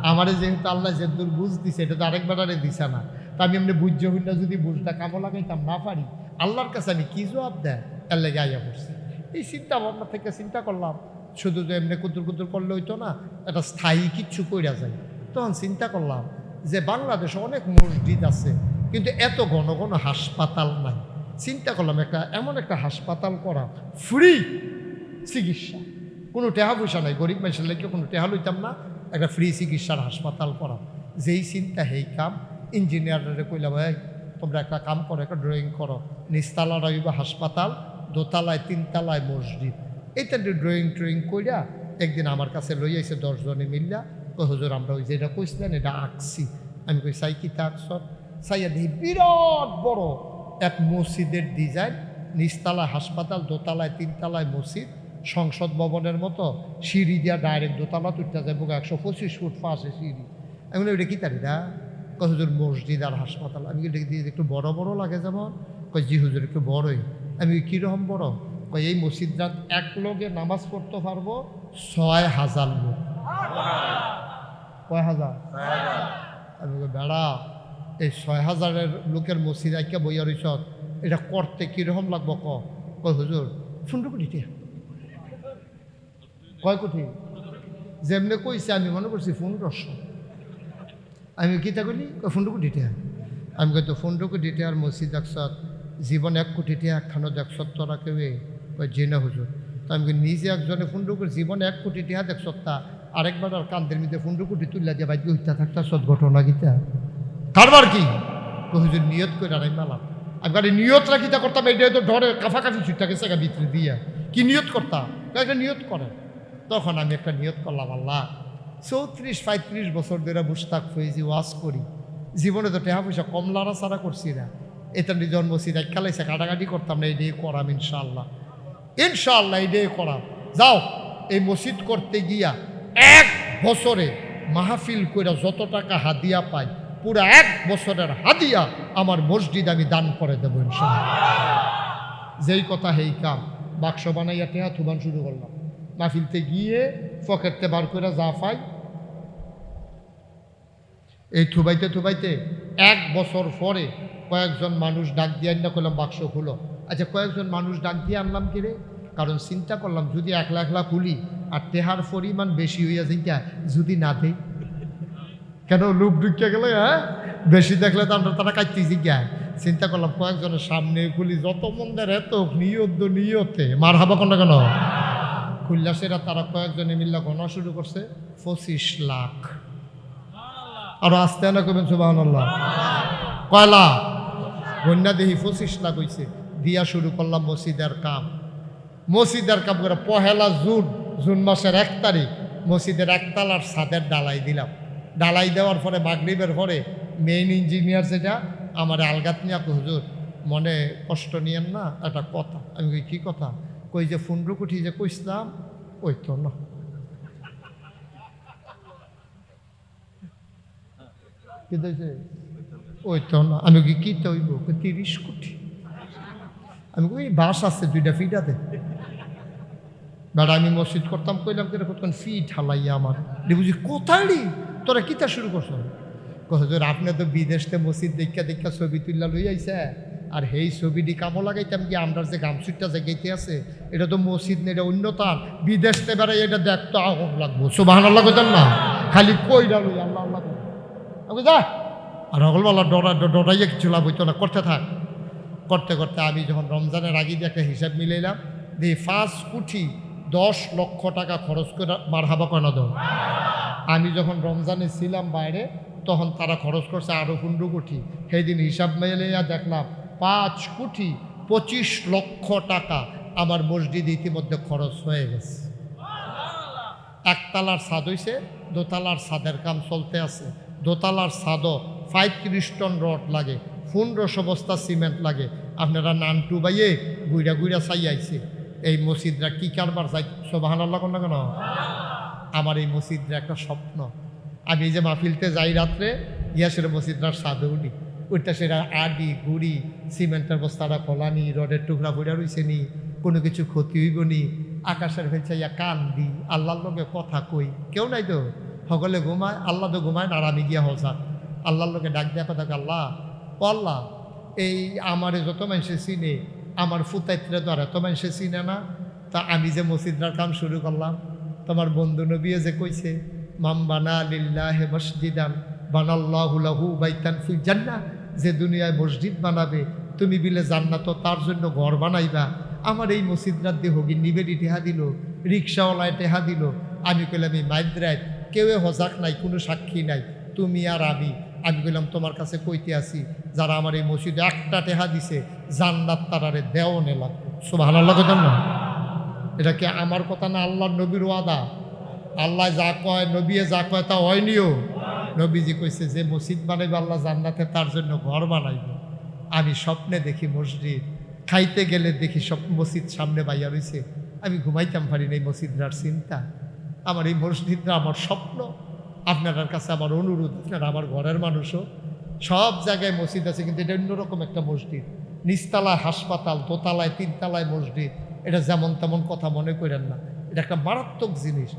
আমারে যেহেতু আল্লাহ যে দূর বুঝ দিছে, এটা তো আরেকবারে দিছে না। তা আমি এমনি বুঝ হইনা যদি বুঝটা কামো লাগাইতাম না পারি, আল্লাহর কাছে আমি কি জবাব দেয়? এর লেগে আইয়া পড়ছি। এই চিন্তা ভাবনা থেকে চিন্তা করলাম শুধু যে এমনি কুতুর করলে হইতো না, এটা স্থায়ী কিচ্ছু কইরা যায়। তখন চিন্তা করলাম যে বাংলাদেশে অনেক মসজিদ আছে, কিন্তু এত ঘন ঘন হাসপাতাল নাই। চিন্তা করলাম এমন একটা হাসপাতাল করা, ফ্রি চিকিৎসা, কোনো টেহা পয়সা নাই, গরিব মানুষের লেগে কোনো টেহা লইতাম না, একটা ফ্রি চিকিৎসার হাসপাতাল করা। যেই চিন্তা সেই কাম। ইঞ্জিনিয়াররা কইলাম ভাই তোমরা একটা কাম করো, একটা ড্রয়িং করো, নিচতলা রইব হাসপাতাল, দোতলায় 3 তলায় মসজিদ। এইটা ড্রয়িং কইরা একদিন আমার কাছে লই আইছে 10 জনে মিল্লা, কই হুজুর আমরা ওই যেটা কইছিলেন এটা আঁকছি। আমি কই চাই কি তা আঁকছ? চাইয়া দেখি বিরাট বড় এক মসজিদের ডিজাইন, নিচতলায় হাসপাতাল, দোতলায় 3 তলায় মসজিদ, সংসদ ভবনের মতো সিঁড়ি দিয়া ডাইরেক্ট দোতলা তুলতে যায়, 125 ফুট পাশে সিঁড়ি। আমি বলি ওইটা কি তারিদা? কই হুজুর মসজিদ আর হাসপাতাল। আমি দিয়ে একটু বড় বড় লাগে যেমন। কই জি হুজুর একটু বড়ই। আমি কীরকম বড়? কই এই মসজিদটা এক লোকে নামাজ পড়তে পারবো 6000 লোক। কয় হাজার? আমি বেড়া এই 6000 লোকের মসজিদ আইকা বইয়া রইছ, এটা করতে কীরকম লাগবো? কয় হুজুর 15 কোটি টাকা। কয় কোটি? যেমনি কইছে আমি মনে করছি 1500। আমি কিতা করি? 15 কোটি টাকা। আমি কই তো 15 কোটি টাকার মসজিদ দেখছ, জীবন 1 কোটি টাকা একখানো দেখছ তোরা কেউ? কই জি না হুজুর। তো আমি নিজে একজনে 15 কোটি, জীবনে 1 কোটি টাকা দেখছ, তা আরেকবার আর কান্দের মধ্যে 15 কোটি তুললা দিয়ে বাইকে হইতা থাকতা সৎ ঘটনা গীতা কারবার কি? তো হুজুর নিয়ত করে আড়াই মালাম। আমি গাড়ি নিয়ত রাখিতা করতাম, এটা তো ডরে কাফাকাফি ছুটটা গেছে ভিতরে দিয়া। কি নিয়ত করতাম? একটা নিয়ত করে। তখন আমি একটা নিয়ত করলাম, আল্লাহ 34-35 বছর ধরে মুস্তাক ফৈজি ওয়াজ করি, জীবনে তো টেহা পয়সা কম লাড়া ছাড়া করছি না। এটা জন্ম মসজিদ এক খেলাইছে কাটাকাটি করতাম না, এইটাই করাম ইনশাআল্লাহ। এইটাই করাম। যাও এই মসজিদ করতে গিয়া 1 বছরে মাহফিল কইরা যত টাকা হাদিয়া পাই, পুরা 1 বছরের হাদিয়া আমার মসজিদ আমি দান করে দেবো ইনশাআল্লাহ। যেই কথা হেই কাম। বাক্স বানাইয়া টেহা থুবান শুরু করলাম। মাহফিলতে গিয়ে পকেটতে বার করে যা পাই এই থুবাইতে থুবাইতে 1 বছর পরে কয়েকজন মানুষ ডাক দিয়ে আনলা, করলাম বাক্স খুলো। আচ্ছা, কয়েকজন মানুষ ডাক দিয়ে আনলাম কি রে? কারণ চিন্তা করলাম যদি একলা একলা খুলি আর টেহার পরিমাণ বেশি হইয়া যাইতা, যদি না দেই কেন লুপ ঢুকিয়া গেলে, হ্যাঁ বেশি দেখলে তো আমরা তারা কাটতে জিজ্ঞায়। চিন্তা করলাম কয়েকজনের সামনে খুলি, যত মন্দের এত নিয়তে মার হাবা কোনটা কেন খুললা, সেটা তারা কয়েকজনে মিল্লা গণা শুরু করছে 25 লাখ। আরো আসতে না করবেন সুবহানাল্লাহ। কয়লা গন্যা দেখি 25 লাখ হইছে। দিয়া শুরু করলাম মসজিদের কাম। মসজিদের কাম করে পহেলা জুন মাসের 1 তারিখ মসজিদের 1 তালার ছাদের ডালাই দিলাম। ডালাই দেওয়ার পরে মাগরিবের পরে মেইন ইঞ্জিনিয়ার যেটা আমার আলগাত নিয়া, হুজুর মনে কষ্ট নিয়েন না, একটা কথা। আমি কই কি কথা? কই যে 15 কোটি যে কইছিলাম ওই তো না। কি দিয়েছে? ওই তো না। আমি কি তৈব? 30 কোটি। আমি কই বাস আছে 2টা ফিটা দে। বাট আমি মসজিদ করতাম, কইলাম কি কতক্ষণ ফি ঠালাইয়া আমার বুঝি কোথায় তোরা কিতা শুরু করছ? হুজুর আপনি তো বিদেশতে মসজিদ দেখা ছবি তুললা লই আইছে, আর সেই ছবিটি কামো লাগাইতাম কি আমরা যে গামছুটটা জায়গাইতে আছে এটা তো মসজিদ নেই, এটা অন্যতার বিদেশতে বেড়াই, এটা দেখতো আগুন লাগবো। সুবহানাল্লাহ কইতাম না, খালি কইরা লই আল্লাহ আল্লাহ আমি যা। আর হগলবেলা ডরাইয়া কিছু লাভ হইতো না, করতে থাক। করতে করতে আমি যখন রমজানের আগে দিয়ে একটা হিসাব মিলাইলাম, দিয়ে 5 কোটি 10 লক্ষ টাকা খরচ করে মারহাবা কয়না দাও। আমি যখন রমজানে ছিলাম বাইরে, তখন তারা খরচ করছে আরও 15 কোটি। সেই দিন হিসাব মিলাইয়া দেখলাম 5 কোটি 25 লক্ষ টাকা আমার মসজিদ ইতিমধ্যে খরচ হয়ে গেছে। 1 তালার ছাদ হইছে, 2 তালার ছাদের কাম চলতে আছে। 2 তালার ছাদও 35 টন রড লাগে, 1500 বস্তা সিমেন্ট লাগে। আপনারা নানটু বাইয়ে গুইরা চাই আইছে এই মসজিদরা কি কারবার চাই। সুবহানাল্লাহ কোন না কেন? আমার এই মসজিদরা একটা স্বপ্ন। আমি এই যে মাহফিলতে যাই রাত্রে, ইয়াসের মসজিদরার ছাদে উঠি, ওইটা সেটা আডি গুড়ি সিমেন্টের বস্তাটা খোলানি, রডের টুকরা পড়া রইছে নি, কোনো কিছু ক্ষতি হইব নি। আকাশের ফেলছাইয়া কান দি, আল্লাহর লগে কথা কই, কেউ নাই তো, সকলে ঘুমায়, আল্লাহ তো ঘুমায় না, আর আমি গিয়া হসাক আল্লাহর লোকে ডাক দেওয়া কথা, আল্লাহ ও আল্লাহ, এই আমারে যত মানুষে চিনে, আমার ফুতাইত্রে তো আর এত মানুষে চিনে না। তা আমি যে মসজিদটার কাম শুরু করলাম, তোমার বন্ধু নবীয়ে যে কইছে মাম বানা লিল্লাহি মসজিদান বানাল্লাহু লাহু বাইতান ফিল জান্নাহ, যে দুনিয়ায় মসজিদ বানাবে তুমি বিলে জান্নাত তার জন্য ঘর বানাইবা। আমার এই মসজিদটার দেহ নিবেদি টেহা দিল, রিক্সাওয়ালায় টেহা দিল। আমি কইলাম এই মাইদ্রায় কেউ হজাক নাই, কোনো সাক্ষী নাই, তুমি আর আমি কইলাম তোমার কাছে কইতে আসি, যারা আমার এই মসজিদে একটা টেহা দিছে জান্নাত তারারে দেওয়ানে লাগবে। সুবহানাল্লাহ কইতাম না? এটা কি আমার কথা না, আল্লাহর নবীর ওয়াদা। আল্লাহ যা কয়, নবী যা কয় তা হয়নিও। নবীজি কইছে যে মসজিদ বানাইবে আল্লাহ জান্নাতে তার জন্য ঘর বানাইবে। আমি স্বপ্নে দেখি মসজিদ, খাইতে গেলে দেখি সব মসজিদ সামনে বাইয়া রয়েছে। আমি ঘুমাইতাম পারি না এই মসজিদটার চিন্তা। আমার এই মসজিদটা আমার স্বপ্ন। আপনার কাছে আমার অনুরোধ, আপনারা আমার ঘরের মানুষও, সব জায়গায় মসজিদ আছে, কিন্তু এটা অন্যরকম একটা মসজিদ। নিচতলায় হাসপাতাল, দোতলায় 3 তলায় মসজিদ। এটা যেমন তেমন কথা মনে করেন না, এটা একটা মারাত্মক জিনিস।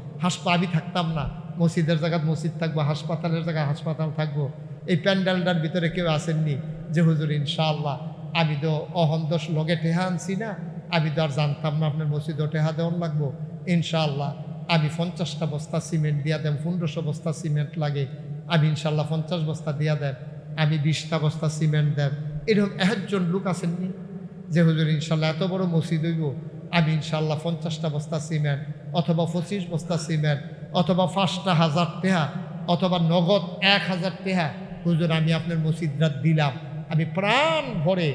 আমি থাকতাম না, মসজিদের জায়গায় মসজিদ থাকবো, হাসপাতালের জায়গায় হাসপাতাল থাকবো। এই প্যান্ডেলটার ভিতরে কেউ আসেননি যে হুজুর ইনশাআল্লাহ আমি তো অহন্দস লগে টেহা আনছি না, আমি তো আর জানতাম না আপনার মসজিদও টেহা দেওয়ান লাগবো। ইনশাআল্লাহ আমি 50টা বস্তা সিমেন্ট দিয়া দেব, 1500 বস্তা সিমেন্ট লাগে, আমি ইনশাআল্লাহ 50 বস্তা দিয়া দেব, আমি 20টা বস্তা সিমেন্ট দেব। এরকম একজন লোক আসেননি যে হুজুর ইনশাআল্লাহ এত বড় মসজিদ হইব, আমি ইনশাআল্লাহ 50টা বস্তা সিমেন্ট অথবা 25 বস্তা সিমেন্ট অথবা 5টা 1000 টেহা অথবা নগদ 1000 টেহা হুজুর আমি আপনার মসজিদরা দিলাম। আমি প্রাণ ভরে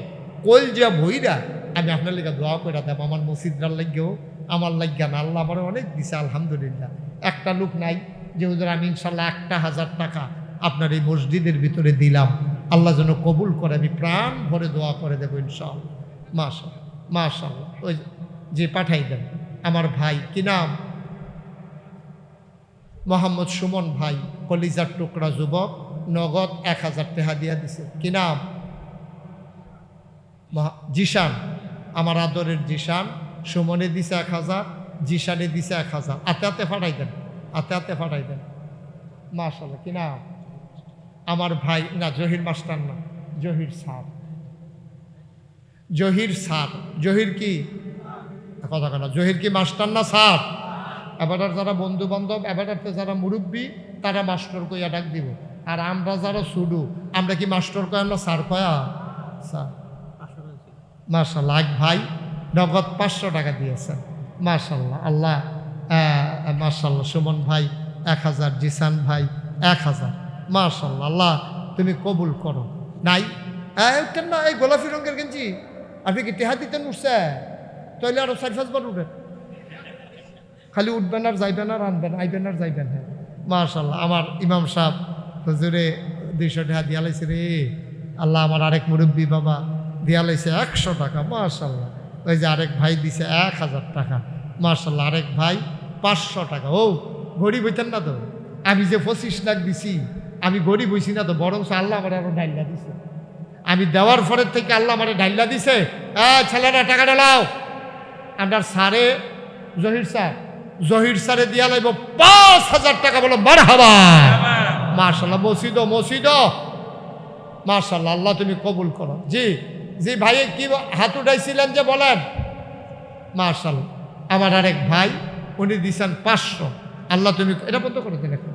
কলজা ভইরা আমি আপনার লেগে দোয়া করে দেব, আমার মসজিদরার লাগেও আমার লাগিয়া না, আল্লাহ আমার অনেক দিছে আলহামদুলিল্লাহ। একটা লোক নাই যে হুজুর আমি ইনশাল্লাহ 1000 টাকা আপনার এই মসজিদের ভিতরে দিলাম, আল্লাহ যেন কবুল করে। আমি প্রাণ ভরে দোয়া করে দেবো ইনশাআল্লাহ। মাশাআল্লাহ মাশাআল্লাহ। ওই যে পাঠাই দেন আমার ভাই, কি নাম? মোহাম্মদ সুমন ভাই, কলিজার টুকরা যুবক, নগদ 1000 টাকা দিয়া দিছে। কি নাম? জিশান, আমার আদরের জিশান। সুমনে দিছে 1000, জিশানে দিছে 1000। হাতে হাতে ফাটাই দেন, হাতে হাতে ফাটাই দেন। মাশাআল্লাহ। কি নাম? আমার ভাই না, জহির মাস্টার না, জহির স্যার, জহির স্যার, জহির কি কথা কেন, জহির কি মাস্টার না স্যার? এবারটার যারা বন্ধু বান্ধব, এবারটাতে যারা মুরব্বী, তারা মাস্টার কইয়া ডাক দিব। আর আমরা যারা শুধু, আমরা কি মাস্টার কয়া না স্যার কয়া? স্যার। মাশাল্লাহ, এক ভাই নগদ 500 টাকা দিয়েছেন, মাশাল্লাহ। আল্লাহ, মাশাল্লাহ। সুমন ভাই 1000, জিসান ভাই 1000, মাশাল্লাহ। আল্লাহ তুমি কবুল করো। নাই উঠতেন না, এই গোলাপি রঙের গেঞ্জি আপনি কি টেহা দিতেন? উঠছে তাইলে আরো 4-5 বার উঠেন, খালি উঠবেন আর যাইবেন আর আনবেন, আইবেন আর যাইবেন। হ্যাঁ মাশাল্লাহ। আমার ইমাম সাহেব হুজুরে 200 টাকা দিয়া লাইছে রে। আল্লাহ, আমার আরেক মুরব্বী বাবা দিয়া লাইছে 100 টাকা, মাশাল্লাহ। ওই যে আরেক ভাই দিছে 1000 টাকা, মাশাল্লাহ। আরেক ভাই 500 টাকা। ও গরিব হইতেন না তো, আমি যে 25 লাখ দিছি, আমি গরিব হইছি না তো, বরং আল্লাহ আমার আরো ডাইল্লা দিছে। আমি দেওয়ার পরের থেকে আল্লাহ আমার ডাইল্লা দিছে। ছেলেরা টাকা ডালাও। আপনার স্যারে, জহির স্যার, জহির স্যারে দিয়া লাইব 5000 টাকা। বলো মারহাবা, মাশাল্লাহ। মসজিদ, মসজিদ, মাশাল্লাহ। আল্লাহ তুমি কবুল করো। জি জি ভাই, কি হাত উঠাইছিলেন যে বলেন? মাশাল্লাহ। আমার আরেক ভাই উনি দিছেন 500। আল্লাহ তুমি এটা বন্ধ করে দিন এখন।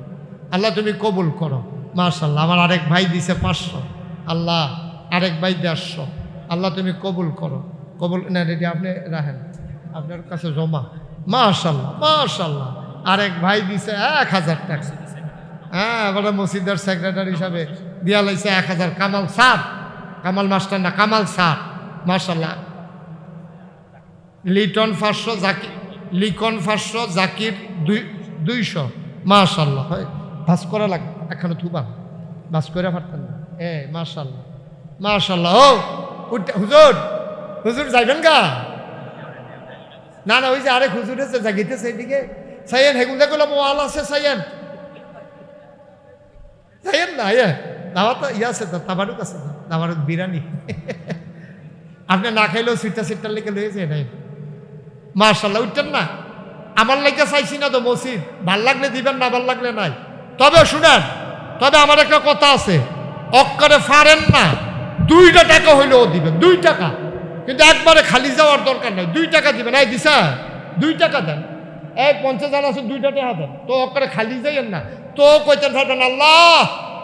আল্লাহ তুমি কবুল করো, মাশাল্লাহ। আমার আরেক ভাই দিছে 500। আল্লাহ, আরেক ভাই 150। আল্লাহ তুমি কবুল করো, কবুল না রেডি আপনি রাখেন আপনার কাছে জমা, মাশাল্লাহ মাশাল্লাহ। আরেক ভাই দিছে 1000 টাকা। হ্যাঁ, বলে মসজিদের সেক্রেটারি হিসাবে দিয়া লাইছে 1000। কামাল স্যার, কামাল মাস্টার না, কামাল স্যার, মাশাল্লাহ। লিটন 500, জাকির, লিখন 500, জাকির 200, মাশাল্লাহ। হয় ভাস করা লাগে এখনো, থুবা ভাস করে পারতেন না। মাশাল্লাহ মাশাল্লাহ। ও হুজুর, হুজুর যাইবেন গা? না না, ওই যে আরেক হুজুর আছে জাগিতেছে এদিকে, সাইয়েন হেগুন দেখলো মোয়াল আছে, সাইয়েন সাইয়েন না। দাওয়াত ইয়ে আছে, তাবারুক আছে, তাবারুক বিরিয়ানি। আপনি না খাইলেও সিটটা লেগে লয়েছে নাই, মাশাল্লাহ। উঠতেন না, আমার লাগে চাইছি না তো মসজিদ, ভাল লাগলে দিবেন, না ভাল লাগলে নাই। তবে শুনেন, তবে আমার একটা কথা আছে, অক্কারে ফারেন না, 2 টাকা হইলেও দিবেন, 2 টাকা। কিন্তু একবারে খালি যাওয়ার দরকার নাই, 2 টাকা দিবেন। এই দিশা 2 টাকা দেন, 50 জন আছে, 2 টাকা দেন, তো অক্কারে খালি যাইয়েন না। তো কইতেন থাকবেন, আল্লাহ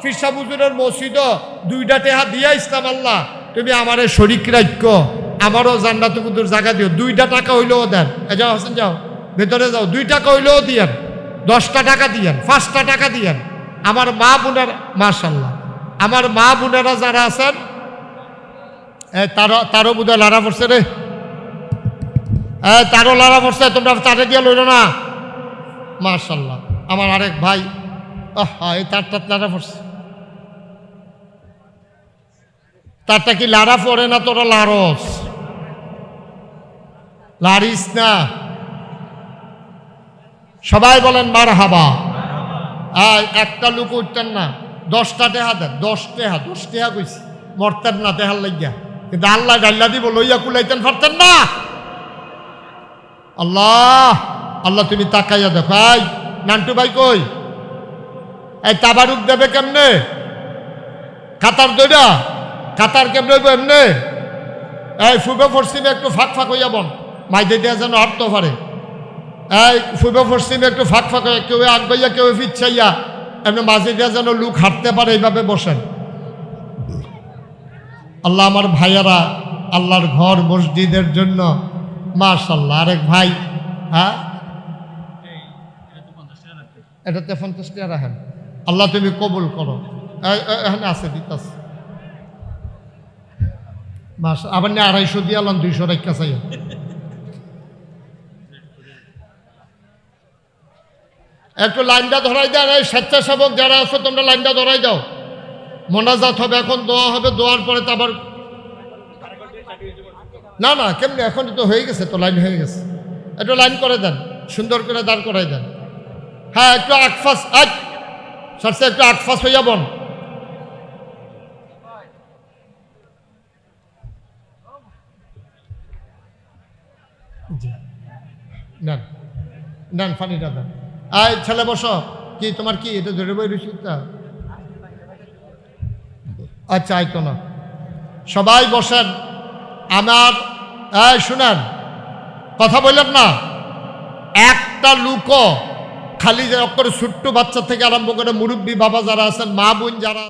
ফিরসা বুজুরের মসজিদ 2 টাকা দিয়া ইসলাম, আল্লাহ তুমি আমারে শরিক রাখ্য, আমারও জান্নাত কুদুর জায়গা দিও। 2 টাকা হইলেও দেন। যাও হাসান, যাও ভেতরে যাও, 2 টাকা হইলেও দিয়েন, 10টা টাকা দিয়েন, 5টা টাকা দিয়েন। আমার মা বোনেরা, মাশাল্লাহ, আমার মা বোনেরা যারা আছেন, তারও বোধহয় লাড়া পড়ছে রে, তারও লাড়া পড়ছে, তোমরা তারে দিয়ে লইল না, মাশাল্লাহ। আমার আরেক ভাই, এই তারটা লাড়া পড়ছে, তারটা কি লাড়া পড়ে না? তোরা লারস, লারিস না। সবাই বলেন মারহাবা। একটা লোক উঠতেন না, 10টা টাকা দেন, 10 টাকা কইছি, মরতেন না দেহার লাগিয়া, কিন্তু আল্লাহ ডাল্লা দিব লইয়া কুলাইতেন পারতেন না। আল্লাহ, আল্লাহ তুমি তাকাইয়া দেখো। নান্টু ভাই কই? এই তাবারুক দেবে কেমনে? কাতার দইরা, কাতার কেমনে হইব এমনে? এই পূর্ব পশ্চিমে একটু ফাঁক হইয়া বন, মাইদে দেওয়া যেন হাঁটতে পারে। এই পূর্ব পশ্চিমে একটু ফাঁক হয়ে, কেউ আগবাইয়া কেউ ফিচ্ছাইয়া, এমনি মাঝে দেওয়া যেন লোক হাঁটতে পারে, এইভাবে বসেন। আল্লাহ, আমার ভাইয়ারা আল্লাহর ঘর মসজিদের জন্য, মাশাল্লাহ। আরেক ভাই, এটাতে 50 টাকা রাখেন। আল্লাহ তুমি কবুল করো। এখানে আছে, দিতাস মাস, আবার নিয়ে 250 দিয়ে আল্লাহ 200 রেখা চাই। একটু লাইনটা ধরাই দেন। এই স্বেচ্ছাসেবক যারা আছো, তোমরা লাইনটা ধরাই দাও। মোনাজাত হবে, এখন দোয়া হবে, দোয়ার পরে তো আবার না না, কেমনি এখন তো হয়ে গেছে, তো লাইন হয়ে গেছে। একটু লাইন করে দেন, সুন্দর করে দাঁড় করাই দেন। হ্যাঁ, একটু আকফাস, সরষে একটু আকফাস হইয়া বন। নেন নেন, পানিটা দেন। ছেলে বসো। কি তোমার কি এটা ধরে বই রুচিতা? আচ্ছা আইতো না, সবাই বসেন। আমার শুনেন, কথা বললেন না, একটা লুকো খালি যে অক্ষরে ছোট্ট বাচ্চা থেকে আরম্ভ করে মুরব্বী বাবা যারা আছেন, মা বোন যারা